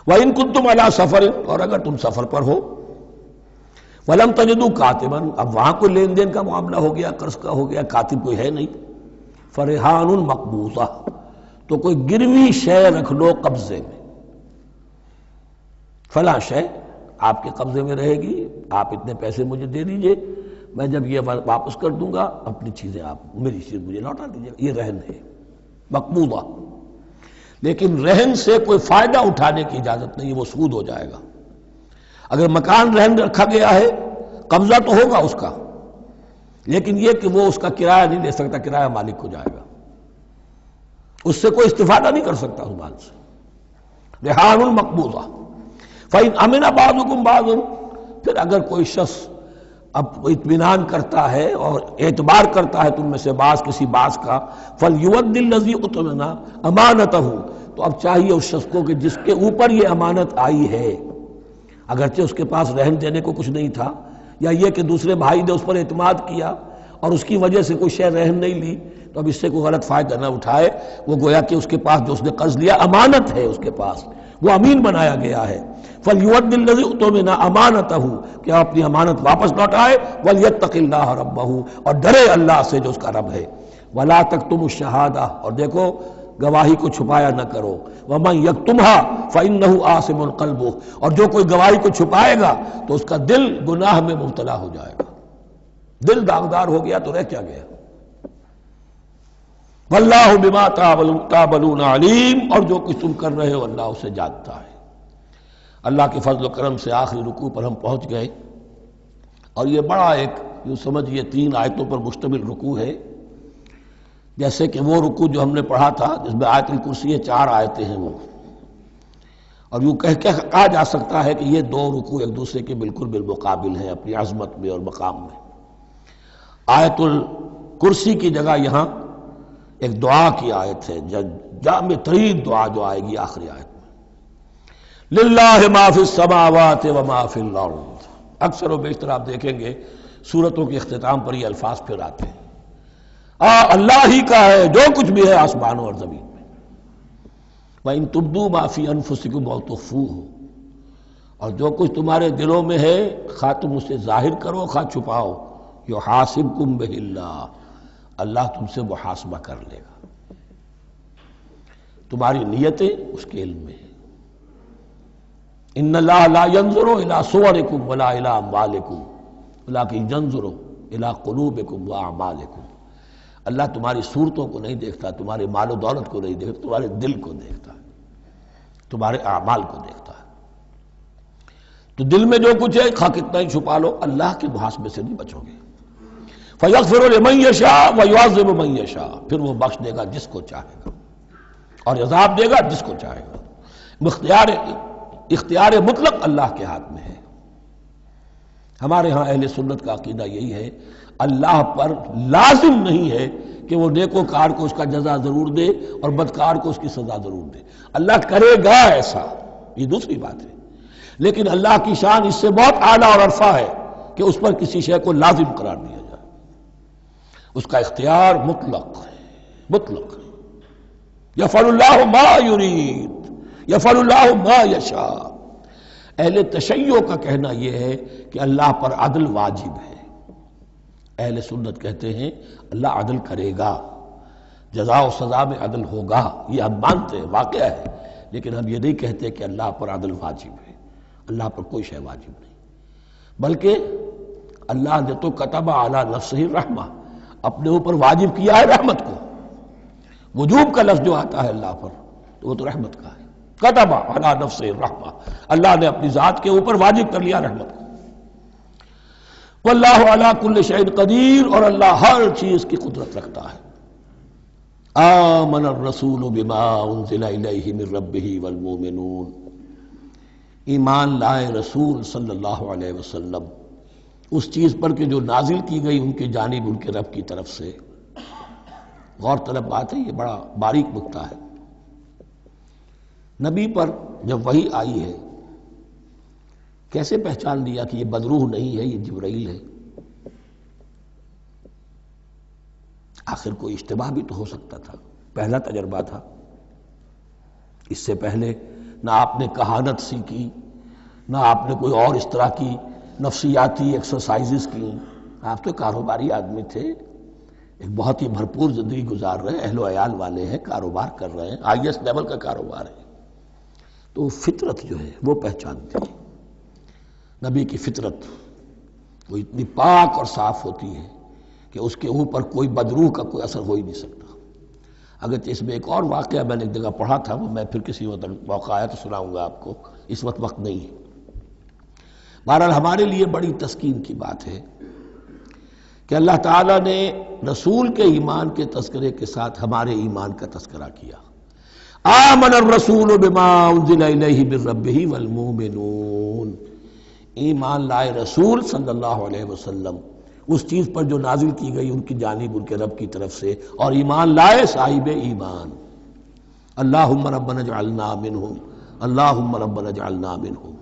وَإِن كُنتُمْ عَلَىٰ سَفَرٍ، اور اگر تم سفر پر ہو، وَلَمْ تَجِدُوا كَاتِبًا، اب وہاں کوئی لین دین کا معاملہ ہو گیا، قرض کا ہو گیا، کاتب کوئی ہے نہیں، فَرِحَانٌ مَقْبُوضَةٌ، تو کوئی گروی شے رکھ لو قبضے میں، فلاں شے آپ کے قبضے میں رہے گی، آپ اتنے پیسے مجھے دے دیجئے، میں جب یہ واپس کر دوں گا اپنی چیزیں آپ میری چیز مجھے لوٹا دیجیے گا۔ یہ رہن ہے مقبوضہ، لیکن رہن سے کوئی فائدہ اٹھانے کی اجازت نہیں، وہ سود ہو جائے گا۔ اگر مکان رہن رکھا گیا ہے، قبضہ تو ہوگا اس کا، لیکن یہ کہ وہ اس کا کرایہ نہیں لے سکتا، کرایہ مالک کو جائے گا، اس سے کوئی استفادہ نہیں کر سکتا اس مال سے۔ رہان مقبوضہ۔ فَإِنْ أَمِنَ بَعْضُكُمْ بَعْضًا، پھر اگر کوئی شخص اب اطمینان کرتا ہے اور اعتبار کرتا ہے تم میں سے بعض کسی بعض کا، فَلْيُؤَدِّ الَّذِي اؤْتُمِنَ أَمَانَتَهُ، تو اب چاہیے اس شخص کو کہ جس کے اوپر یہ امانت آئی ہے، اگرچہ اس کے پاس رہن دینے کو کچھ نہیں تھا، یا یہ کہ دوسرے بھائی نے اس پر اعتماد کیا اور اس کی وجہ سے کوئی شے رہن نہیں لی، تو اب اس سے کوئی غلط فائدہ نہ اٹھائے، وہ گویا کہ اس کے پاس جو اس نے قرض لیا امانت ہے، اس کے پاس وہ امین بنایا گیا ہے۔ فَلْيُؤَدِّ الَّذِي اؤْتُمِنَ أَمَانَتَهُ، کہ اپنی امانت واپس لوٹائے، وَلْيَتَّقِ اللَّهَ رَبَّهُ، اور ڈرے اللہ سے جو اس کا رب ہے۔ وَلَا تَكْتُمُوا الشَّهَادَةَ، اور دیکھو گواہی کو چھپایا نہ کرو، وَمَنْ يَكْتُمْهَا فَإِنَّهُ آثِمٌ قَلْبُهُ، اور جو کوئی گواہی کو چھپائے گا تو اس کا دل گناہ میں مبتلا ہو جائے گا، دل داغدار ہو گیا تو رہ کیا گیا۔ وَاللَّهُ بِمَا تَعْمَلُونَ عَلِيمٌ، اور جو کچھ تم کر رہے ہو اللہ اسے جانتا ہے۔ اللہ کے فضل و کرم سے آخری رکوع پر ہم پہنچ گئے، اور یہ بڑا ایک یوں سمجھئے 3 آیتوں پر مشتمل رکوع ہے، جیسے کہ وہ رکوع جو ہم نے پڑھا تھا جس میں آیت الکرسی ہے 4 آیتیں ہیں وہ، اور یوں کہا جا سکتا ہے کہ یہ 2 رکوع ایک دوسرے کے بالکل بالمقابل ہیں اپنی عظمت میں اور مقام میں۔ آیت الکرسی کی جگہ یہاں ایک دعا کی آیت ہے، جامع ترین دعا جو آئے گی آخری آیت میں، للہ ما فی السماوات و ما فی الارض۔ اکثر و بیشتر آپ دیکھیں گے سورتوں کے اختتام پر یہ الفاظ پھر آتے ہیں، اللہ ہی کا ہے جو کچھ بھی ہے آسمانوں اور زمین میں۔ وَإِن تُبْدُوا مَا فِي أَنفُسِكُمْ أَوْ تُخْفُوهُ، اور جو کچھ تمہارے دلوں میں ہے خواہ تم اسے ظاہر کرو خواہ چھپاؤ، يُحَاسِبْكُمْ بِهِ اللَّهُ، اللہ تم سے محاسبہ کر لے گا، تمہاری نیتیں اس کے علم میں ہیں۔ ان اللہ لا ينظر الى صوركم ولا الى اموالكم ولكن ينظر الى قلوبكم واعمالكم، اللہ تمہاری صورتوں کو نہیں دیکھتا، تمہارے مال و دولت کو نہیں دیکھتا، تمہارے دل کو دیکھتا ہے، تمہارے اعمال کو دیکھتا ہے۔ تو دل میں جو کچھ ہے خواہ کتنا ہی چھپا لو، اللہ کے محاسبے سے نہیں بچو گے۔ فَيَغْفِرُ لِمَن يَشَاءُ وَيُعَذِّبُ مَن يَشَاءُ، پھر وہ بخش دے گا جس کو چاہے گا اور عذاب دے گا جس کو چاہے گا۔ اختیار مطلق اللہ کے ہاتھ میں ہے۔ ہمارے ہاں اہل سنت کا عقیدہ یہی ہے، اللہ پر لازم نہیں ہے کہ وہ نیکوکار کو اس کا جزا ضرور دے اور بدکار کو اس کی سزا ضرور دے۔ اللہ کرے گا ایسا، یہ دوسری بات ہے، لیکن اللہ کی شان اس سے بہت اعلیٰ اور عرفہ ہے کہ اس پر کسی شے کو لازم قرار دیا جائے۔ اس کا اختیار مطلق ہے، مطلق ہے۔ یفعل اللہ ما یرید، یفعل اللہ ما یشاء۔ اہل تشیع کا کہنا یہ ہے کہ اللہ پر عدل واجب ہے۔ اہل سنت کہتے ہیں اللہ عدل کرے گا، جزا و سزا میں عدل ہوگا، یہ ہم مانتے ہیں، واقعہ ہے، لیکن ہم یہ نہیں کہتے کہ اللہ پر عدل واجب ہے۔ اللہ پر کوئی شے واجب نہیں، بلکہ اللہ نے تو کتب علی نفسہ الرحمہ، اپنے اوپر واجب کیا ہے رحمت کو۔ وجوب کا لفظ جو آتا ہے اللہ پر تو وہ تو رحمت کا ہے، کتب علی نفسہ الرحمہ، اللہ نے اپنی ذات کے اوپر واجب کر لیا رحمت کو۔ واللہ علی کل شیء قدیر، اور اللہ ہر چیز کی قدرت رکھتا ہے۔ آمن الرسول بما انزل الیہ من ربہ والمؤمنون، ایمان لائے رسول صلی اللہ علیہ وسلم اس چیز پر کہ جو نازل کی گئی ان کی جانب ان کے رب کی طرف سے۔ غور طلب بات ہے، یہ بڑا باریک نکتہ ہے۔ نبی پر جب وحی آئی ہے کیسے پہچان لیا کہ یہ بدروح نہیں ہے، یہ جبرائیل ہے؟ آخر کوئی اشتباہ بھی تو ہو سکتا تھا، پہلا تجربہ تھا۔ اس سے پہلے نہ آپ نے کہانت سیکھی، نہ آپ نے کوئی اور اس طرح کی نفسیاتی ایکسرسائزز کی۔ آپ تو کاروباری آدمی تھے، ایک بہت ہی بھرپور زندگی گزار رہے ہیں، اہل و عیال والے ہیں، کاروبار کر رہے ہیں، ہائی ایسٹ لیول کا کاروبار ہے۔ تو فطرت جو ہے وہ پہچانتی ہے، نبی کی فطرت وہ اتنی پاک اور صاف ہوتی ہے کہ اس کے اوپر کوئی بدروح کا کوئی اثر ہو ہی نہیں سکتا۔ اگرچہ اس میں ایک اور واقعہ میں نے ایک جگہ پڑھا تھا، وہ میں پھر کسی وقت موقع آیا تو سناؤں گا آپ کو، اس وقت نہیں ہے۔ بہرحال ہمارے لیے بڑی تسکین کی بات ہے کہ اللہ تعالیٰ نے رسول کے ایمان کے تذکرے کے ساتھ ہمارے ایمان کا تذکرہ کیا۔ آمن الرسول بما انزل الیہ من ربہ والمؤمنون، ایمان لائے رسول صلی اللہ علیہ وسلم اس چیز پر جو نازل کی گئی ان کی جانب ان کے رب کی طرف سے، اور ایمان لائے صاحب ایمان۔ اللہم ربنا اجعلنا منہم، اللہم ربنا اجعلنا منہم۔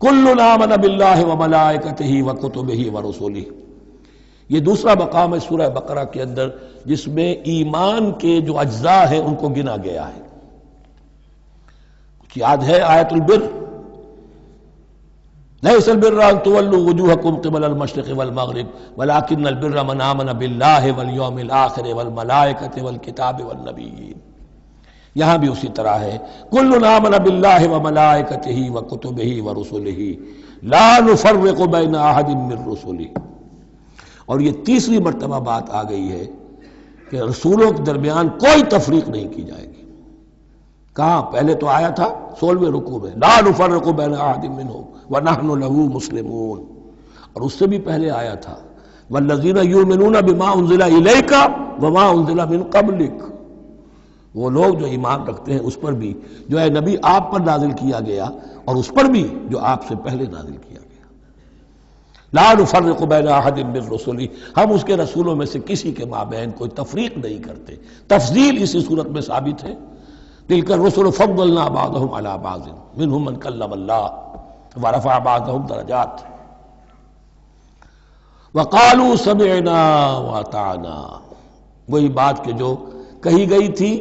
کل آمن باللہ وملائکتہ وکتبہ ورسلہ، یہ دوسرا مقام ہے سورہ بقرہ کے اندر جس میں ایمان کے جو اجزاء ہیں ان کو گنا گیا ہے۔ کچھ یاد ہے آیت البر، لیس البر ان تولوا وجوہکم قبل المشرق والمغرب ولکن البر من آمن باللہ والیوم الآخر والملائکۃ والکتاب والنبیین۔ یہاں بھی اسی طرح ہے، کل آمن باللہ وملائکتہ وکتبہ ورسلہ لا نفرق بین احد من رسلہ۔ اور یہ تیسری مرتبہ بات آ گئی ہے کہ رسولوں کے درمیان کوئی تفریق نہیں کی جائے گی۔ کہاں؟ پہلے تو آیا تھا 16ویں رکوع میں، لا نفرق بین احد منہم ونحن له مسلمون، اور اس سے بھی پہلے آیا تھا والذین یؤمنون بما انزل الیک وما انزل من قبلک، وہ لوگ جو ایمان رکھتے ہیں اس پر بھی جو ہے نبی آپ پر نازل کیا گیا اور اس پر بھی جو آپ سے پہلے نازل کیا گیا۔ لا نفرق بین احد من رسلہ، ہم اس کے رسولوں میں سے کسی کے مابین کوئی تفریق نہیں کرتے۔ تفضیل اسی صورت میں ثابت ہے، تلک الرسل فضلنا بعضهم علی بعض منهم من کلم اللہ ورفع بعضهم درجات وقالوا سمعنا واطعنا، وہی بات کہ جو کہی گئی تھی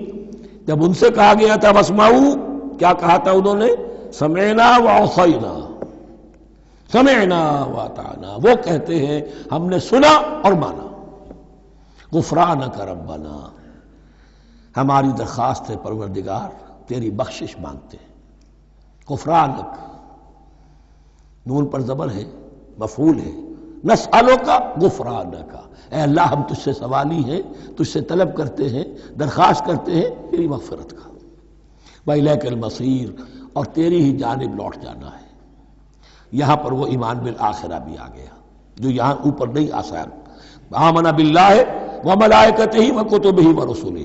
جب ان سے کہا گیا تھا واسمعوا، کیا کہا تھا انہوں نے؟ سمعنا وعصینا، سمعنا واطعنا، وہ کہتے ہیں ہم نے سنا اور مانا۔ غفرانک ربنا، ہماری درخواست ہے پروردگار، تیری بخشش مانگتے ہیں۔ غفرانک، نون پر زبر ہے، مفعول ہے، نسألک غفرانک، اے اللہ ہم تجھ سے سوالی ہیں، تجھ سے طلب کرتے ہیں، درخواست کرتے ہیں تیری مغفرت کا، وإلیک المصیر، اور تیری ہی جانب لوٹ جانا ہے۔ یہاں پر وہ ایمان بالآخرہ بھی آ گیا جو یہاں اوپر نہیں آسان، آمن باللہ وملائکتہ وکتبہ ورسلہ،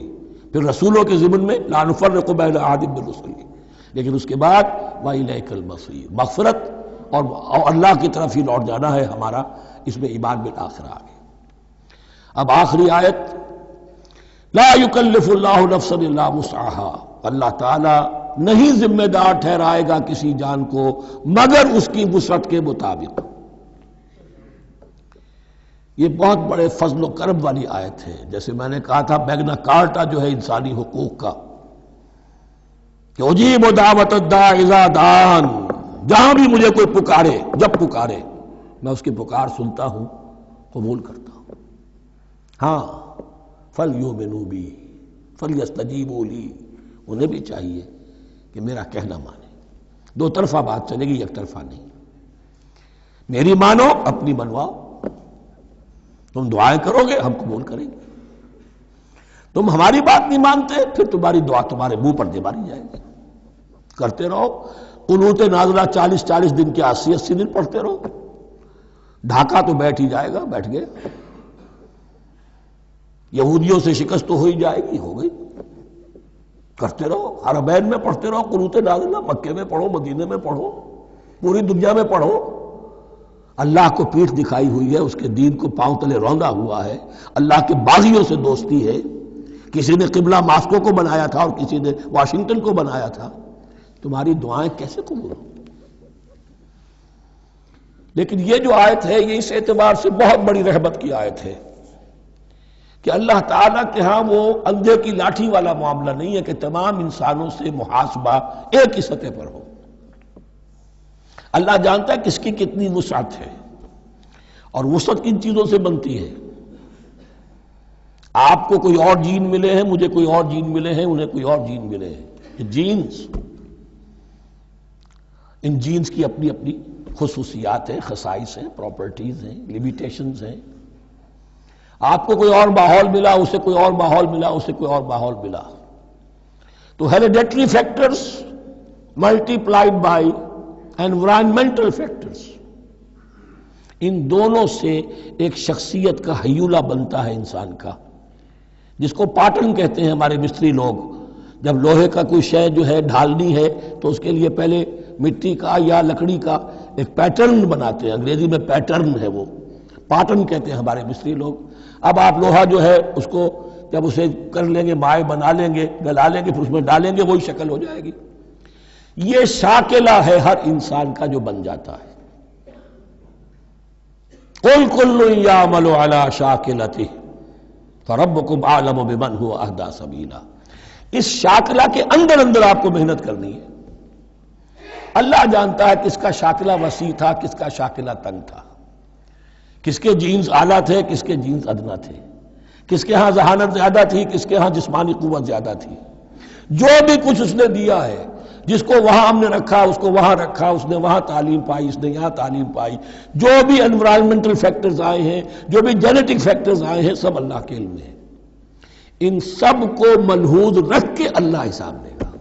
پھر رسولوں کے ضمن میں لا نفرق بین احد من رسلہ، لیکن اس کے بعد وإلیک المصیر، مغفرت اور اللہ کی طرف ہی لوٹ جانا ہے ہمارا، اس میں ایمان بالآخرہ آ گیا۔ اب آخری آیت، لا یکلف اللہ نفسا الا وسعها، اللہ تعالی نہیں ذمہ دار ٹھہرائے گا کسی جان کو مگر اس کی وسعت کے مطابق۔ یہ بہت بڑے فضل و کرم والی آیت ہے، جیسے میں نے کہا تھا میگنا کارٹا جو ہے انسانی حقوق کا، کہ اجیب دعوت الداعی اذا دعان، جہاں بھی مجھے کوئی پکارے، جب پکارے میں اس کی پکار سنتا ہوں، قبول کرتا ہوں۔ ہاں فَلْيُؤْمِنُوا بِي فَلْيَسْتَجِيبُوا لِي، انہیں بھی چاہیے کہ میرا کہنا مانے، دو طرفہ بات چلے گی، یک طرفہ نہیں۔ میری مانو، اپنی منواؤ، تم دعائیں کرو گے ہم قبول کریں گے، تم ہماری بات نہیں مانتے پھر تمہاری دعا تمہارے منہ پر دے ماری جائے گی۔ کرتے رہو قنوت نازلہ 40 دن کے 80 دن پڑھتے رہو، ڈھاکہ تو بیٹھ ہی جائے گا، بیٹھ گئے۔ یہودیوں سے شکست تو ہو ہی جائے گی، ہو گئی۔ کرتے رہو، حرمین میں پڑھتے رہو قنوت نازلہ، مکے میں پڑھو، مدینے میں پڑھو، پوری دنیا میں پڑھو۔ اللہ کو پیٹھ دکھائی ہوئی ہے، اس کے دین کو پاؤں تلے روندا ہوا ہے، اللہ کے باغیوں سے دوستی ہے، کسی نے قبلہ ماسکو کو بنایا تھا اور کسی نے واشنگٹن کو بنایا تھا، تمہاری دعائیں کیسے قبول ہوں؟ لیکن یہ جو آیت ہے یہ اس اعتبار سے بہت بڑی رحمت کی آیت ہے کہ اللہ تعالیٰ کے ہاں وہ اندھے کی لاٹھی والا معاملہ نہیں ہے کہ تمام انسانوں سے محاسبہ ایک ہی سطح پر ہو۔ اللہ جانتا ہے کس کی کتنی وسعت ہے، اور وسعت کن چیزوں سے بنتی ہے۔ آپ کو کوئی اور جین ملے ہیں، مجھے کوئی اور جین ملے ہیں، انہیں کوئی اور جین ملے ہیں، یہ جینز، ان جینز کی اپنی اپنی خصوصیات ہیں، خصائص ہیں، پراپرٹیز ہیں، لیمیٹیشنز ہیں۔ آپ کو کوئی اور ماحول ملا، اسے کوئی اور ماحول ملا، اسے کوئی اور ماحول ملا، تو hereditary factors multiplied by environmental factors, ان دونوں سے ایک شخصیت کا ہیولہ بنتا ہے انسان کا، جس کو پیٹرن کہتے ہیں ہمارے مستری لوگ۔ جب لوہے کا کوئی شے جو ہے ڈھالنی ہے تو اس کے لیے پہلے مٹی کا یا لکڑی کا ایک پیٹرن بناتے ہیں، انگریزی میں پیٹرن ہے، وہ پیٹرن کہتے ہیں ہمارے مستری لوگ۔ اب آپ لوہا جو ہے اس کو جب اسے کر لیں گے، مائع بنا لیں گے، گلا لیں گے، پھر اس میں ڈالیں گے، وہی شکل ہو جائے گی۔ یہ شاکلہ ہے ہر انسان کا جو بن جاتا ہے۔ قُلْ كُلٌّ يَعْمَلُ عَلَى شَاكِلَتِهِ فَرَبُّكُمْ أَعْلَمُ بِمَنْ هُوَ أَهْدَىٰ سَبِيلًا۔ اس شاکلہ کے اندر اندر آپ کو محنت کرنی ہے۔ اللہ جانتا ہے کس کا شاکلہ وسیع تھا، کس کا شاکلہ تنگ تھا، کس کے جینز اعلیٰ تھے، کس کے جینز ادنا تھے، کس کے ہاں ذہانت زیادہ تھی، کس کے ہاں جسمانی قوت زیادہ تھی۔ جو بھی کچھ اس نے دیا ہے، جس کو وہاں ہم نے رکھا اس کو وہاں رکھا، اس نے وہاں تعلیم پائی، اس نے یہاں تعلیم پائی، جو بھی انوائرمنٹل فیکٹرز آئے ہیں، جو بھی جینیٹک فیکٹرز آئے ہیں، سب اللہ کے علم میں ہے۔ ان سب کو ملحوظ رکھ کے اللہ حساب لے گا۔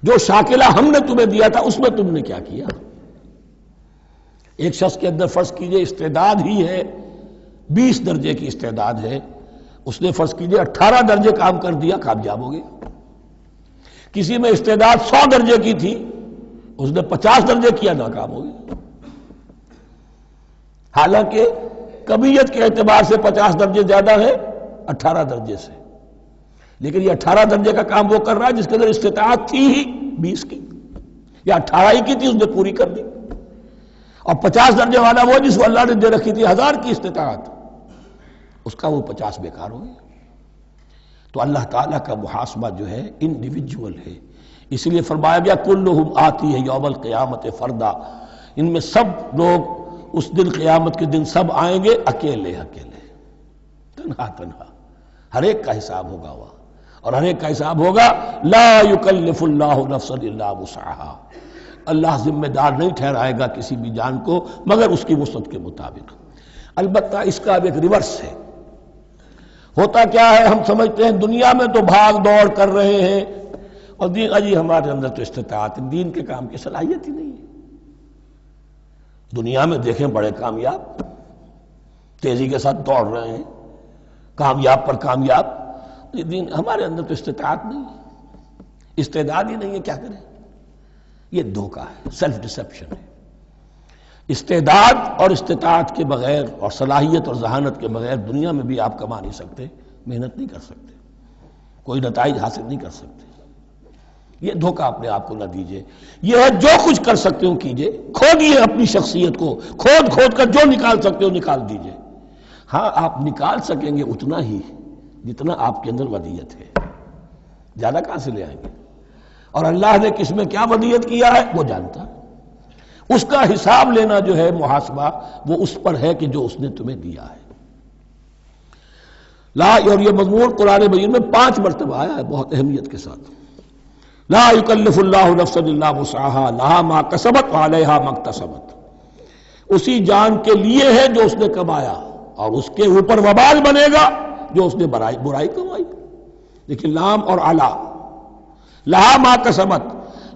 جو شاکلہ ہم نے تمہیں دیا تھا اس میں تم نے کیا کیا؟ ایک شخص کے اندر فرض کیجئے استعداد ہی ہے 20 درجے کی استعداد ہے، اس نے فرض کیجئے 18 درجے کام کر دیا، کامیاب ہو گیا۔ کسی میں استعداد 100 درجے کی تھی، اس نے 50 درجے کیا، ناکام ہو گیا۔ حالانکہ کمیت کے اعتبار سے 50 درجے زیادہ ہے 18 درجے سے، لیکن یہ 18 درجے کا کام وہ کر رہا ہے جس کے اندر استطاعت تھی ہی 20 کی، یا 18 ہی کی تھی، اس نے پوری کر دی۔ اور 50 درجے والا وہ جس کو اللہ نے دے رکھی تھی 1000 کی استطاعت، اس کا وہ 50 بیکار ہو گیا۔ تو اللہ تعالیٰ کا محاسبہ جو ہے انڈیویجول ہے، اس لیے فرمایا گیا کلہم آتی ہے یوم القیامت فردا، ان میں سب لوگ اس دن قیامت کے دن سب آئیں گے اکیلے اکیلے، تنہا تنہا، ہر ایک کا حساب ہوگا وہاں، اور ہر ایک کا حساب ہوگا لا یکلف اللہ نفسا الا وسعها، اللہ ذمہ دار نہیں ٹھہرائے گا کسی بھی جان کو مگر اس کی وسعت کے مطابق۔ البتہ اس کا اب ایک ریورس ہے۔ ہوتا کیا ہے، ہم سمجھتے ہیں دنیا میں تو بھاگ دوڑ کر رہے ہیں اور دین اجی ہمارے اندر تو استطاعت، دین کے کام کی صلاحیت ہی نہیں ہے۔ دنیا میں دیکھیں بڑے کامیاب تیزی کے ساتھ دوڑ رہے ہیں، کامیاب پر کامیاب، دین ہمارے اندر تو استطاعت نہیں ہے، استعداد ہی نہیں ہے، کیا کریں؟ یہ دھوکہ ہے، سیلف ڈسیپشن ہے۔ استعداد اور استطاعت کے بغیر اور صلاحیت اور ذہانت کے بغیر دنیا میں بھی آپ کما نہیں سکتے، محنت نہیں کر سکتے، کوئی نتائج حاصل نہیں کر سکتے۔ یہ دھوکہ اپنے آپ کو نہ دیجئے، یہ ہے جو کچھ کر سکتے ہو کیجئے، کھودیے اپنی شخصیت کو، کھود کر جو نکال سکتے ہو نکال دیجئے۔ ہاں آپ نکال سکیں گے اتنا ہی جتنا آپ کے اندر ودیت ہے، زیادہ کہاں سے لے آئیں گے؟ اور اللہ نے کس میں کیا ودیت کیا ہے وہ جانتا ہے، اس کا حساب لینا جو ہے محاسبہ وہ اس پر ہے کہ جو اس نے تمہیں دیا ہے۔ لا، اور یہ مضمون قرآن مجید میں 5 مرتبہ آیا ہے بہت اہمیت کے ساتھ۔ لا یکلف اللہ نفسا الا وسعها لها ما کسبت وعلیہا ما اکتسبت۔ اسی جان کے لیے ہے جو اس نے کمایا اور اس کے اوپر وبال بنے گا جو اس نے برائی کمائی۔ لیکن لام اور علا، لہا ما کسبت،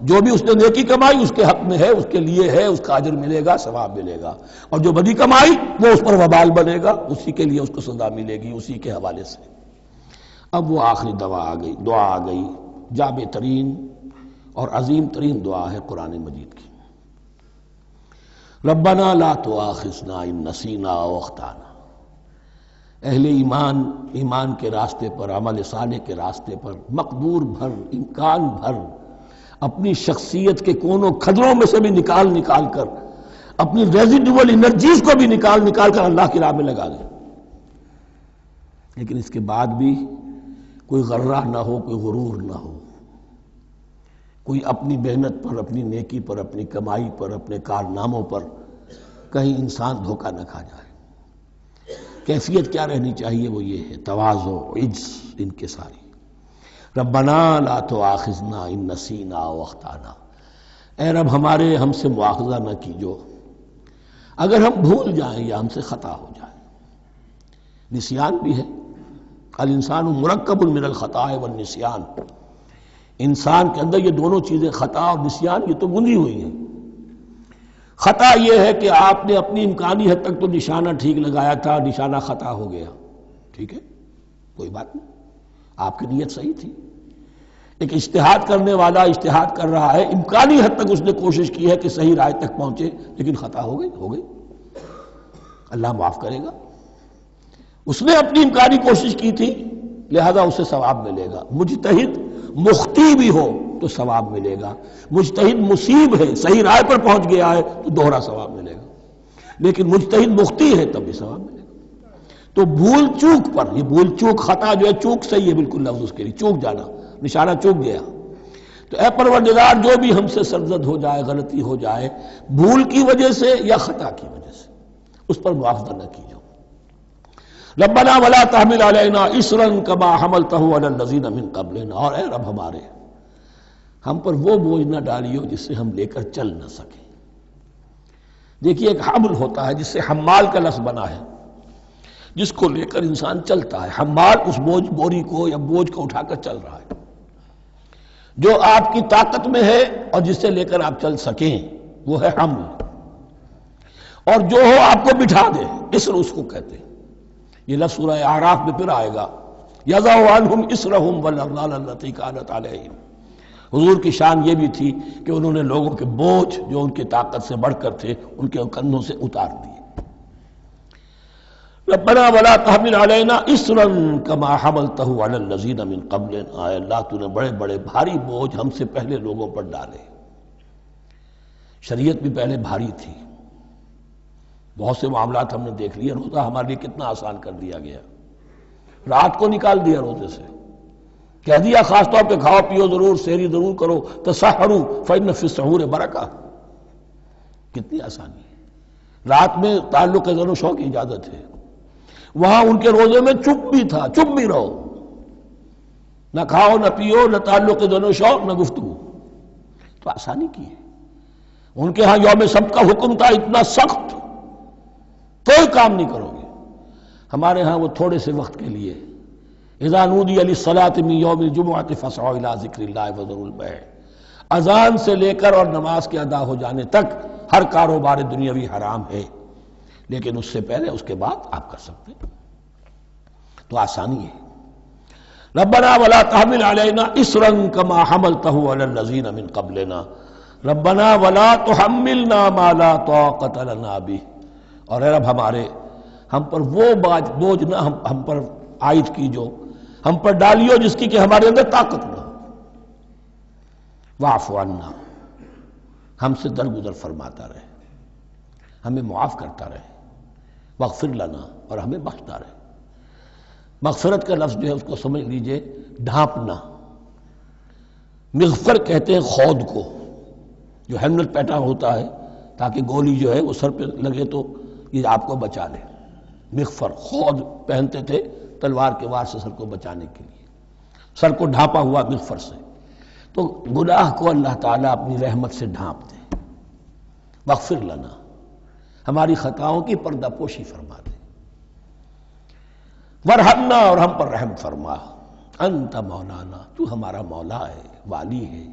جو بھی اس نے نیکی کمائی اس کے حق میں ہے، اس کے لیے ہے، اس کا اجر ملے گا، ثواب ملے گا، اور جو بدی کمائی وہ اس پر وبال بنے گا، اسی کے لیے اس کو سزا ملے گی، اسی کے حوالے سے۔ اب وہ آخری دعا آ گئی، جامع ترین اور عظیم ترین دعا ہے قرآن مجید کی۔ ربنا لا تؤاخذنا ان نسینا او اخطانا۔ اہل ایمان کے راستے پر، عمل صالح کے راستے پر مقدور بھر، امکان بھر اپنی شخصیت کے کونوں کھدروں میں سے بھی نکال کر، اپنی ریزیڈول انرجیز کو بھی نکال کر اللہ کی راہ میں لگا دیں۔ لیکن اس کے بعد بھی کوئی غرہ نہ ہو، کوئی غرور نہ ہو، کوئی اپنی محنت پر، اپنی نیکی پر، اپنی کمائی پر، اپنے کارناموں پر کہیں انسان دھوکہ نہ کھا جائے۔ کیفیت کیا رہنی چاہیے؟ وہ یہ ہے تواضع، عجز، انکساری۔ ربنا لا تؤاخذنا ان نسینا او اخطانا۔ اے رب ہم سے مواخذہ نہ کیجو اگر ہم بھول جائیں یا ہم سے خطا ہو جائے۔ نسیان بھی ہے، الانسان مرکب من الخطاء والنسیان، انسان کے اندر یہ دونوں چیزیں، خطا اور نسیان، یہ تو بندھی ہوئی ہیں۔ خطا یہ ہے کہ آپ نے اپنی امکانی حد تک تو نشانہ ٹھیک لگایا تھا، نشانہ خطا ہو گیا، ٹھیک ہے، کوئی بات نہیں، آپ کی نیت صحیح تھی۔ ایک اجتہاد کرنے والا اجتہاد کر رہا ہے، امکانی حد تک اس نے کوشش کی ہے کہ صحیح رائے تک پہنچے، لیکن خطا ہو گئی، اللہ معاف کرے گا۔ اس نے اپنی امکانی کوشش کی تھی، لہذا اسے ثواب ملے گا۔ مجتہد مخطی بھی ہو تو ثواب ملے گا، مجتہد مصیب ہے، صحیح رائے پر پہنچ گیا ہے تو دوہرا ثواب ملے گا، لیکن مجتہد مخطی ہے تب بھی ثواب ملے گا۔ تو بھول چوک پر، یہ بھول چوک، خطا جو ہے چوک صحیح ہے بالکل لفظ اس کے لیے، چوک جانا، نشانہ چوک گیا۔ تو اے پروردگار جو بھی ہم سے سرزد ہو جائے، غلطی ہو جائے، بھول کی وجہ سے یا خطا کی وجہ سے، اس پر مواخذہ نہ کیجو۔ ربنا ولا تحمل علینا اصرا کما حملتہ علی الذین من قبلنا، اور اے رب ہمارے، ہم پر وہ بوجھ نہ ڈالیو جس سے ہم لے کر چل نہ سکیں۔ دیکھیے ایک حمل ہوتا ہے جس سے حمال کا لفظ بنا ہے، جس کو لے کر انسان چلتا ہے۔ حمال اس بوری کو یا بوجھ کو اٹھا کر چل رہا ہے، جو آپ کی طاقت میں ہے اور جس سے لے کر آپ چل سکیں وہ ہے حمل، اور جو ہو آپ کو بٹھا دے، اسر اس کو کہتے ہیں۔ یہ لفظ سورہ اعراف میں پھر آئے گا، یضع عنہم اسرہم والاغلال التی کانت علیہم۔ حضور کی شان یہ بھی تھی کہ انہوں نے لوگوں کے بوجھ جو ان کی طاقت سے بڑھ کر تھے ان کے کندھوں سے اتار دیے۔ ربنا ولا تحمل علینا اصرا کما حملتہ علی الذین من قبلنا، اے اللہ تو نے بڑے بڑے بھاری بوجھ ہم سے پہلے لوگوں پر ڈالے۔ شریعت بھی پہلے بھاری تھی، بہت سے معاملات ہم نے دیکھ لیے، روزہ ہمارے لیے کتنا آسان کر دیا گیا، رات کو نکال دیا روزے سے، کہہ دیا خاص طور پہ کھاؤ پیو ضرور، سحری ضرور کرو، تسحروا فإن فی السحور برکہ، کتنی آسانی ہے۔ رات میں تعلق زن و شو کی اجازت ہے، وہاں ان کے روزے میں چپ بھی تھا، چپ بھی رہو، نہ کھاؤ نہ پیو، نہ تعلق زن و شو، نہ گفتگو، تو آسانی کی ہے۔ ان کے ہاں یوم سبت کا حکم تھا اتنا سخت، کوئی کام نہیں کرو گے. ہمارے ہاں وہ تھوڑے سے وقت کے لیے اذا نودی للصلاۃ من یوم الجمعۃ فاسعوا الی ذکر اللہ وذروا البیع، اذان سے لے کر اور نماز کے ادا ہو جانے تک ہر کاروبار دنیاوی حرام ہے، لیکن اس سے پہلے اس کے بعد آپ کر سکتے ہیں. تو آسانی ہے. ربنا ولا تحمل علینا اصرا کما حملته علی الذین من قبلنا ربنا ولا تحملنا ما لا طاقت لنا به، اور اے رب ہمارے ہم پر وہ بوجھ نہ ہم پر عائد کیجو، ہم پر ڈالیو جس کی کہ ہمارے اندر طاقت نہ ہو. واعف عنا، ہم سے درگزر فرماتا رہے، ہمیں معاف کرتا رہے. واغفر لنا، اور ہمیں بخشتا رہے. مغفرت کا لفظ جو ہے اس کو سمجھ لیجئے ڈھانپنا. مغفر کہتے ہیں خود کو، جو ہیلمٹ پہنا ہوتا ہے تاکہ گولی جو ہے وہ سر پہ لگے تو یہ آپ کو بچا لے. مغفر خود پہنتے تھے تلوار کے وار سے سر کو بچانے کے لیے، سر کو ڈھانپا ہوا مغفر سے. تو گناہ کو اللہ تعالیٰ اپنی رحمت سے ڈھانپ دے. واغفر لنا، ہماری خطاؤں کی پردہ پوشی فرما دے. ورحمنا، اور ہم پر رحم فرما. انت مولانا، تو ہمارا مولا ہے، والی ہے،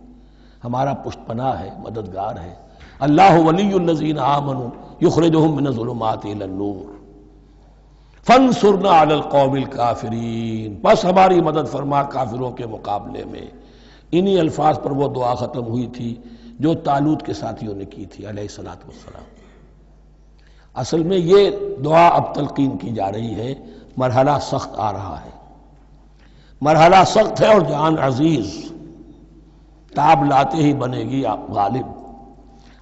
ہمارا پشت پناہ ہے، مددگار ہے. اللہ ولی الذین آمنوا یخرجہم من الظلمات الی النور فانصرنا علی القوم الکافرین، بس ہماری مدد فرما کافروں کے مقابلے میں. انہی الفاظ پر وہ دعا ختم ہوئی تھی جو طالوت کے ساتھیوں نے کی تھی علیہ الصلوۃ والسلام. اصل میں یہ دعا اب تلقین کی جا رہی ہے. مرحلہ سخت آ رہا ہے، مرحلہ سخت ہے اور جان عزیز، تاب لاتے ہی بنے گی آپ غالب.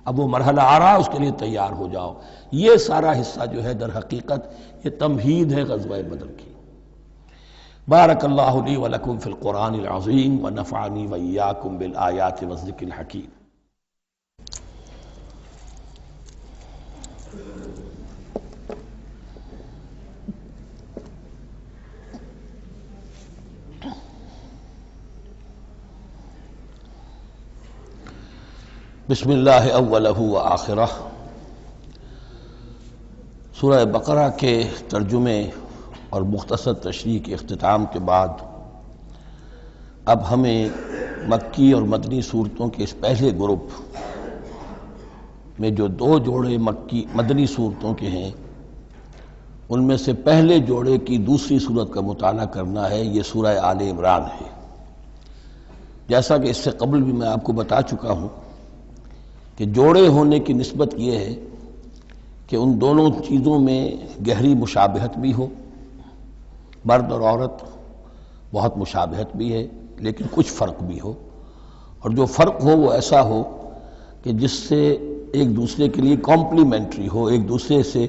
اب وہ مرحلہ آ رہا ہے، اس کے لیے تیار ہو جاؤ. یہ سارا حصہ جو ہے در حقیقت یہ تمہید ہے غزوہ بدر کی. بارک اللہ لی ولکم فی القرآن العظیم ونفعنی وإیاکم بالآیات والذکر الحکیم. بسم اللہ اولہ و آخرہ. سورہ بقرہ کے ترجمے اور مختصر تشریح کے اختتام کے بعد اب ہمیں مکی اور مدنی صورتوں کے اس پہلے گروپ میں جو دو جوڑے مدنی صورتوں کے ہیں ان میں سے پہلے جوڑے کی دوسری صورت کا مطالعہ کرنا ہے. یہ سورہ آل عمران ہے. جیسا کہ اس سے قبل بھی میں آپ کو بتا چکا ہوں کہ جوڑے ہونے کی نسبت یہ ہے کہ ان دونوں چیزوں میں گہری مشابہت بھی ہو، مرد اور عورت بہت مشابہت بھی ہے لیکن کچھ فرق بھی ہو، اور جو فرق ہو وہ ایسا ہو کہ جس سے ایک دوسرے کے لیے کمپلیمنٹری ہو، ایک دوسرے سے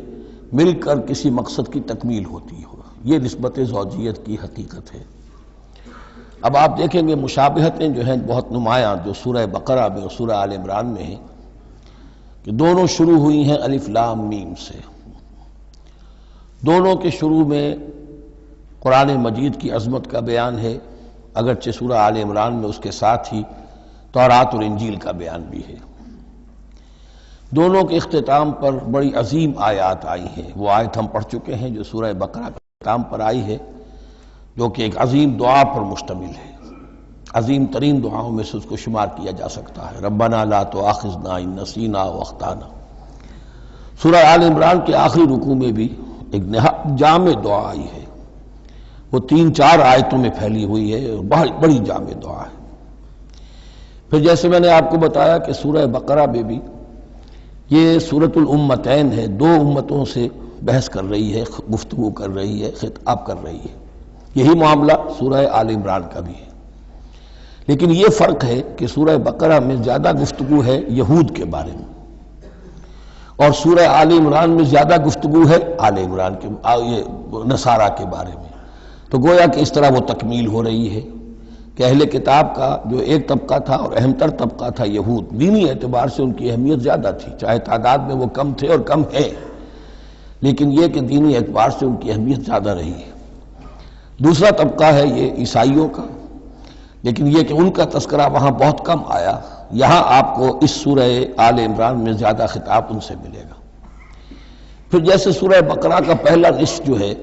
مل کر کسی مقصد کی تکمیل ہوتی ہو. یہ نسبت زوجیت کی حقیقت ہے. اب آپ دیکھیں گے مشابہتیں جو ہیں بہت نمایاں جو سورہ بقرہ میں اور سورہ آل عمران میں ہیں کہ دونوں شروع ہوئی ہیں الف لام میم سے. دونوں کے شروع میں قرآن مجید کی عظمت کا بیان ہے، اگرچہ سورہ آل عمران میں اس کے ساتھ ہی تورات اور انجیل کا بیان بھی ہے. دونوں کے اختتام پر بڑی عظیم آیات آئی ہیں. وہ آیت ہم پڑھ چکے ہیں جو سورہ بقرہ کے اختتام پر آئی ہے، جو کہ ایک عظیم دعا پر مشتمل ہے. عظیم ترین دعاؤں میں سے اس کو شمار کیا جا سکتا ہے. ربنا لا تؤاخذنا ان نسینا واخطانا. سورہ آل عمران کے آخری رکوع میں بھی ایک نہایت جامع دعا آئی ہے. وہ 3-4 آیتوں میں پھیلی ہوئی ہے، بہت بڑی جامع دعا ہے. پھر جیسے میں نے آپ کو بتایا کہ سورہ بقرہ میں بھی یہ سورۃ الامتین ہے، دو امتوں سے بحث کر رہی ہے، گفتگو کر رہی ہے، خطاب کر رہی ہے. یہی معاملہ سورہ آل عمران کا بھی ہے، لیکن یہ فرق ہے کہ سورہ بقرہ میں زیادہ گفتگو ہے یہود کے بارے میں، اور سورہ آل عمران میں زیادہ گفتگو ہے آل عمران کے نصارہ کے بارے میں. تو گویا کہ اس طرح وہ تکمیل ہو رہی ہے کہ اہل کتاب کا جو ایک طبقہ تھا اور اہم تر طبقہ تھا یہود، دینی اعتبار سے ان کی اہمیت زیادہ تھی، چاہے تعداد میں وہ کم تھے اور کم ہے، لیکن یہ کہ دینی اعتبار سے ان کی اہمیت زیادہ رہی ہے. دوسرا طبقہ ہے یہ عیسائیوں کا، لیکن یہ کہ ان کا تذکرہ وہاں بہت کم آیا، یہاں آپ کو اس سورہ آل عمران میں زیادہ خطاب ان سے ملے گا۔ پھر جیسے سورہ بقرہ کا پہلا نصف جو ہے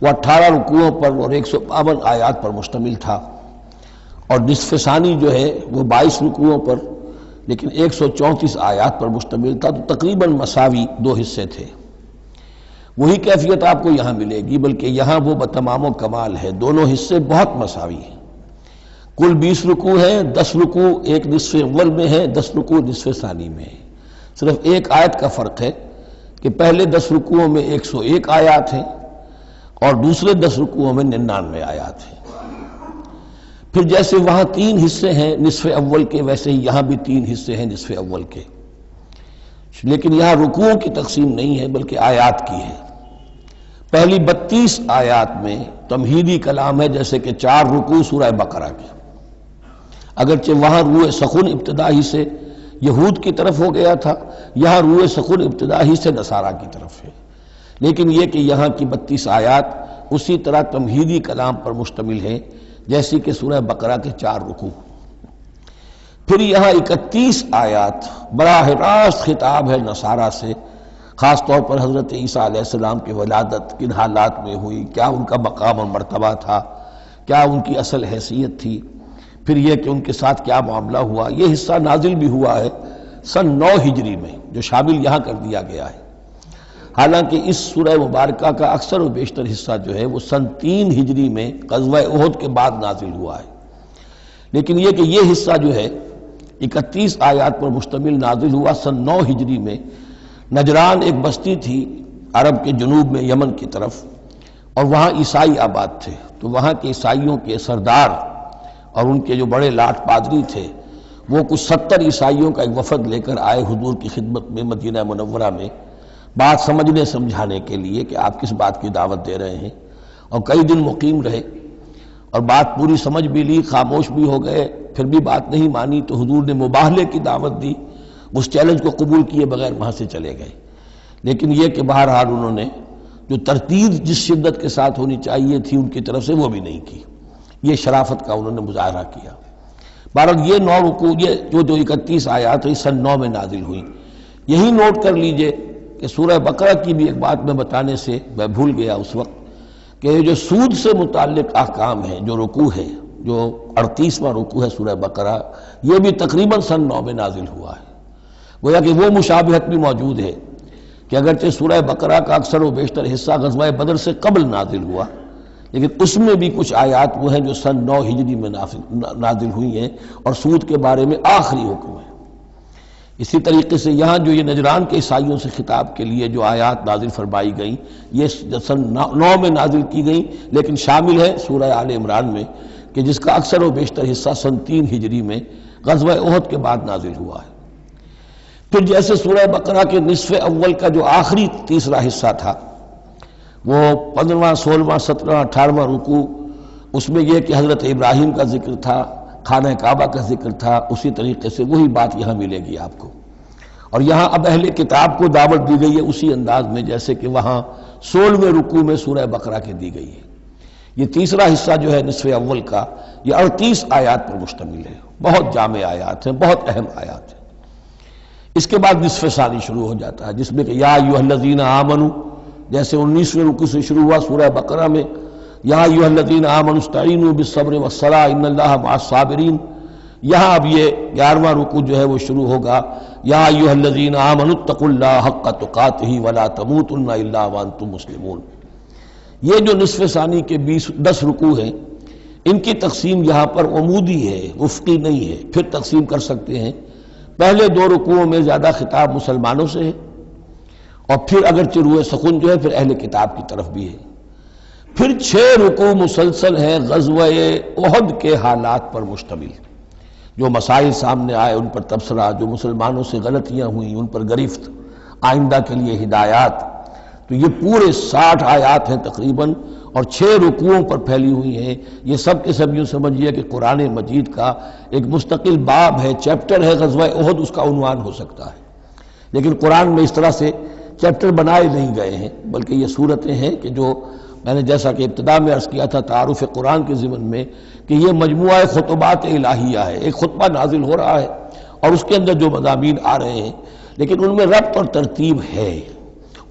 وہ 18 رکوعوں پر اور 152 آیات پر مشتمل تھا، اور نصف ثانی جو ہے وہ 22 رکوعوں پر لیکن 134 آیات پر مشتمل تھا، تو تقریباً مساوی دو حصے تھے۔ وہی کیفیت آپ کو یہاں ملے گی، بلکہ یہاں وہ بتمام و کمال ہے، دونوں حصے بہت مساوی ہیں۔ کل 20 رکوع ہیں، 10 رکوع ایک نصف اول میں ہے، 10 رکوع نصف ثانی میں ہے۔ صرف ایک آیت کا فرق ہے کہ پہلے 10 رکوعوں میں 101 آیات ہیں اور دوسرے 10 رکوعوں میں 99 آیات ہیں۔ پھر جیسے وہاں 3 حصے ہیں نصف اول کے، ویسے ہی یہاں بھی 3 حصے ہیں نصف اول کے، لیکن یہاں رکوعوں کی تقسیم نہیں ہے بلکہ آیات کی ہے۔ پہلی 32 آیات میں تمہیدی کلام ہے، جیسے کہ 4 رکوع سورہ بقرہ کے، اگرچہ وہاں روح سخن ابتدا ہی سے یہود کی طرف ہو گیا تھا، یہاں روح سخن ابتدا ہی سے نصارہ کی طرف ہے، لیکن یہ کہ یہاں کی 32 آیات اسی طرح تمہیدی کلام پر مشتمل ہیں جیسی کہ سورہ بقرہ کے 4 رکوع۔ پھر یہاں 31 آیات براہ راست خطاب ہے نصارہ سے، خاص طور پر حضرت عیسیٰ علیہ السلام کی ولادت کن حالات میں ہوئی، کیا ان کا مقام اور مرتبہ تھا، کیا ان کی اصل حیثیت تھی، پھر یہ کہ ان کے ساتھ کیا معاملہ ہوا۔ یہ حصہ نازل بھی ہوا ہے سن 9 ہجری میں، جو شامل یہاں کر دیا گیا ہے، حالانکہ اس سورہ مبارکہ کا اکثر و بیشتر حصہ جو ہے وہ سن 3 ہجری میں غزوہ احد کے بعد نازل ہوا ہے، لیکن یہ کہ یہ حصہ جو ہے 31 آیات پر مشتمل نازل ہوا سن 9 ہجری میں۔ نجران ایک بستی تھی عرب کے جنوب میں یمن کی طرف، اور وہاں عیسائی آباد تھے، تو وہاں کے عیسائیوں کے سردار اور ان کے جو بڑے لاٹ پادری تھے وہ کچھ 70 عیسائیوں کا ایک وفد لے کر آئے حضور کی خدمت میں مدینہ منورہ میں، بات سمجھنے سمجھانے کے لیے کہ آپ کس بات کی دعوت دے رہے ہیں، اور کئی دن مقیم رہے اور بات پوری سمجھ بھی لی، خاموش بھی ہو گئے، پھر بھی بات نہیں مانی تو حضور نے مباہلے کی دعوت دی، اس چیلنج کو قبول کیے بغیر وہاں سے چلے گئے۔ لیکن یہ کہ بہرحال انہوں نے جو ترتیب جس شدت کے ساتھ ہونی چاہیے تھی ان کی طرف سے وہ بھی نہیں کی، یہ شرافت کا انہوں نے مظاہرہ کیا۔ بہرحال یہ 9 رکوع، یہ جو 31 آیات ہیں سن 9 میں نازل ہوئی۔ یہی نوٹ کر لیجئے کہ سورہ بقرہ کی بھی ایک بات میں بتانے سے میں بھول گیا اس وقت، کہ یہ جو سود سے متعلق احکام ہیں، جو رکوع ہے، جو 38واں رکوع ہے سورہ بقرہ، یہ بھی تقریباً سن 9 میں نازل ہوا ہے۔ گویا کہ وہ مشابہت بھی موجود ہے کہ اگرچہ سورہ بقرہ کا اکثر و بیشتر حصہ غزوہ بدر سے قبل نازل ہوا، لیکن اس میں بھی کچھ آیات وہ ہیں جو سن 9 ہجری میں نازل ہوئی ہیں، اور سود کے بارے میں آخری حکم ہے۔ اسی طریقے سے یہاں جو یہ نجران کے عیسائیوں سے خطاب کے لیے جو آیات نازل فرمائی گئیں، یہ سن 9 میں نازل کی گئیں، لیکن شامل ہے سورہ آل عمران میں، کہ جس کا اکثر و بیشتر حصہ سن 3 ہجری میں غزوہ احد کے بعد نازل ہوا ہے۔ پھر جیسے سورہ بقرہ کے نصف اول کا جو آخری تیسرا حصہ تھا، وہ 15واں 16واں 17واں 18واں رکوع، اس میں یہ کہ حضرت ابراہیم کا ذکر تھا، خانہ کعبہ کا ذکر تھا، اسی طریقے سے وہی بات یہاں ملے گی آپ کو۔ اور یہاں اب اہل کتاب کو دعوت دی گئی ہے اسی انداز میں جیسے کہ وہاں 16ویں رکوع میں سورہ بقرہ کے دی گئی ہے۔ یہ تیسرا حصہ جو ہے نصف اول کا، یہ 38 آیات پر مشتمل ہے، بہت جامع آیات ہیں، بہت اہم آیات ہیں۔ اس کے بعد نصف ثانی شروع ہو جاتا ہے، جس میں کہ یا ایھا الذین آمنوا، جیسے 19ویں رکوع سے شروع ہوا سورہ بقرہ میں، یا ایھا الذین آمنوا استعینوا بالصبر والصلاۃ ان اللہ مع الصابرین، یہاں اب یہ 11واں رکوع جو ہے وہ شروع ہوگا، یا ایھا الذین آمنوا اتقوا اللہ حق تقاتہ ولا تموتن الا وانتم مسلمون۔ یہ جو نصف ثانی کے 10 رکوع ہیں، ان کی تقسیم یہاں پر عمودی ہے، افقی نہیں ہے، پھر تقسیم کر سکتے ہیں۔ پہلے 2 رکوعوں میں زیادہ خطاب مسلمانوں سے ہے، اور پھر اگرچہ روح سخن جو ہے پھر اہل کتاب کی طرف بھی ہے۔ پھر 6 رکوع مسلسل ہیں غزوہ احد کے حالات پر مشتمل، جو مسائل سامنے آئے ان پر تبصرہ، جو مسلمانوں سے غلطیاں ہوئیں ان پر گرفت، آئندہ کے لیے ہدایات۔ تو یہ پورے 60 آیات ہیں تقریباً، اور 6 رکوعوں پر پھیلی ہوئی ہیں۔ یہ سب کے سب یوں سمجھیے کہ قرآن مجید کا ایک مستقل باب ہے، چیپٹر ہے غزوہ احد، اس کا عنوان ہو سکتا ہے، لیکن قرآن میں اس طرح سے چیپٹر بنائے نہیں گئے ہیں، بلکہ یہ صورتیں ہیں کہ جو میں نے جیسا کہ ابتدا میں عرض کیا تھا تعارف قرآن کے ضمن میں، کہ یہ مجموعہ خطبات الہیہ ہے، ایک خطبہ نازل ہو رہا ہے اور اس کے اندر جو مضامین آ رہے ہیں، لیکن ان میں ربط اور ترتیب ہے۔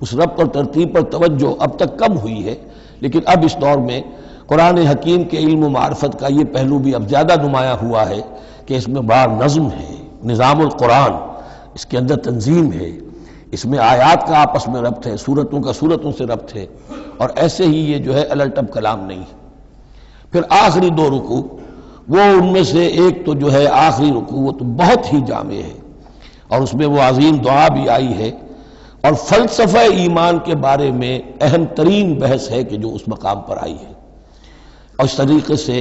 اس ربط اور ترتیب پر توجہ اب تک کم ہوئی ہے، لیکن اب اس دور میں قرآن حکیم کے علم و معرفت کا یہ پہلو بھی اب زیادہ نمایاں ہوا ہے کہ اس میں بڑا نظم ہے، نظام القرآن، اس کے اندر تنظیم ہے، اس میں آیات کا آپس میں ربط ہے، سورتوں کا سورتوں سے ربط ہے، اور ایسے ہی یہ جو ہے الٹب کلام نہیں ہے۔ پھر آخری دو رکوع، وہ ان میں سے ایک تو جو ہے آخری رکوع، وہ تو بہت ہی جامع ہے، اور اس میں وہ عظیم دعا بھی آئی ہے، اور فلسفہ ایمان کے بارے میں اہم ترین بحث ہے کہ جو اس مقام پر آئی ہے۔ اور اس طریقے سے،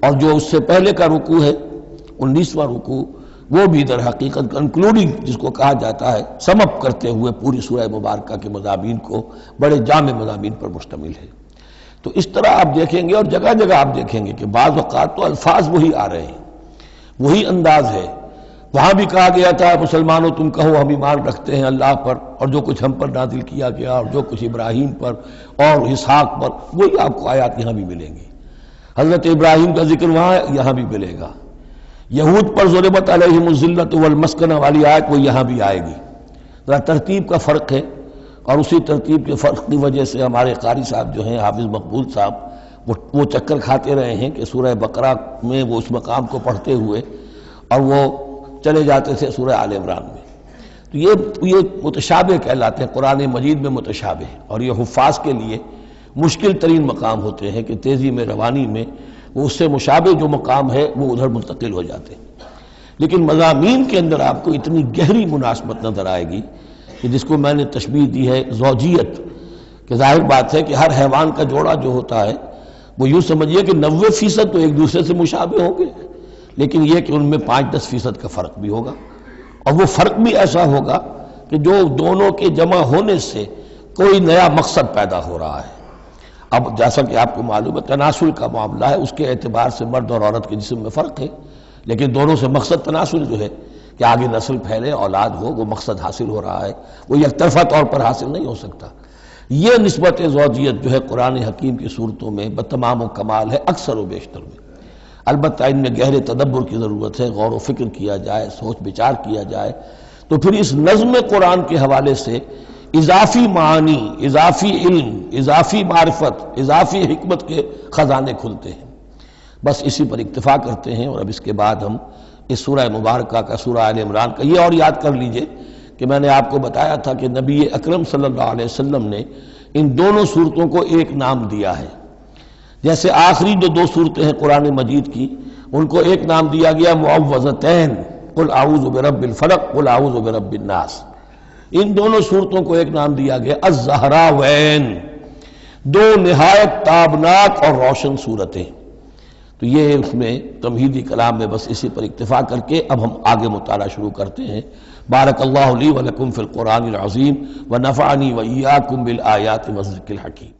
اور جو اس سے پہلے کا رکوع ہے 19واں رکوع، وہ بھی در حقیقت کنکلوڈنگ جس کو کہا جاتا ہے، سم اپ کرتے ہوئے پوری سورہ مبارکہ کے مضامین کو، بڑے جامع مضامین پر مشتمل ہے۔ تو اس طرح آپ دیکھیں گے، اور جگہ جگہ آپ دیکھیں گے کہ بعض اوقات تو الفاظ وہی آ رہے ہیں، وہی انداز ہے۔ وہاں بھی کہا گیا تھا مسلمانوں تم کہو ہم ایمان رکھتے ہیں اللہ پر اور جو کچھ ہم پر نازل کیا گیا اور جو کچھ ابراہیم پر اور اسحاق پر، وہی آپ کو آیات یہاں بھی ملیں گی۔ حضرت ابراہیم کا ذکر وہاں ہے، یہاں بھی ملے گا۔ یہود پر ضربت علیہم الذلۃ والمسکنہ والی آیت وہ یہاں بھی آئے گی۔ ذرا ترتیب کا فرق ہے، اور اسی ترتیب کے فرق کی وجہ سے ہمارے قاری صاحب جو ہیں حافظ مقبول صاحب، وہ چکر کھاتے رہے ہیں کہ سورہ بقرہ میں وہ اس مقام کو پڑھتے ہوئے اور وہ چلے جاتے تھے سورہ آل عمران میں۔ تو یہ متشابہ کہلاتے ہیں، قرآن مجید میں متشابہ، اور یہ حفاظ کے لیے مشکل ترین مقام ہوتے ہیں کہ تیزی میں روانی میں وہ اس سے مشابہ جو مقام ہے وہ ادھر منتقل ہو جاتے ہیں۔ لیکن مضامین کے اندر آپ کو اتنی گہری مناسبت نظر آئے گی کہ جس کو میں نے تشبیہ دی ہے زوجیت، کہ ظاہر بات ہے کہ ہر حیوان کا جوڑا جو ہوتا ہے وہ یوں سمجھیے کہ 90% تو ایک دوسرے سے مشابہ ہوں گے، لیکن یہ کہ ان میں 5-10% کا فرق بھی ہوگا، اور وہ فرق بھی ایسا ہوگا کہ جو دونوں کے جمع ہونے سے کوئی نیا مقصد پیدا ہو رہا ہے۔ اب جیسا کہ آپ کو معلوم ہے تناسل کا معاملہ ہے، اس کے اعتبار سے مرد اور عورت کے جسم میں فرق ہے، لیکن دونوں سے مقصد تناسل جو ہے کہ آگے نسل پھیلے، اولاد ہو، وہ مقصد حاصل ہو رہا ہے، وہ یک طرفہ طور پر حاصل نہیں ہو سکتا۔ یہ نسبت زوجیت جو ہے قرآن حکیم کی صورتوں میں بتمام و کمال ہے، اکثر و بیشتر میں۔ البتہ ان میں گہرے تدبر کی ضرورت ہے، غور و فکر کیا جائے، سوچ بچار کیا جائے، تو پھر اس نظم قرآن کے حوالے سے اضافی معانی، اضافی علم، اضافی معرفت، اضافی حکمت کے خزانے کھلتے ہیں۔ بس اسی پر اکتفا کرتے ہیں، اور اب اس کے بعد ہم اس سورہ مبارکہ کا، سورہ آل عمران کا، یہ اور یاد کر لیجئے کہ میں نے آپ کو بتایا تھا کہ نبی اکرم صلی اللہ علیہ وسلم نے ان دونوں صورتوں کو ایک نام دیا ہے۔ جیسے آخری جو 2 صورتیں ہیں قرآن مجید کی، ان کو ایک نام دیا گیا معوذتین، قل اعوذ برب الفلق، قل اعوذ برب الناس۔ ان دونوں صورتوں کو ایک نام دیا گیا الزہراوین، 2 نہایت تابناک اور روشن صورتیں۔ تو یہ اس میں تمہیدی کلام میں بس اسی پر اکتفا کر کے اب ہم آگے مطالعہ شروع کرتے ہیں۔ بارک اللہ لی ولکم فی القرآن العظیم ونفعنی وإیاکم بالآیات والذکر الحکیم۔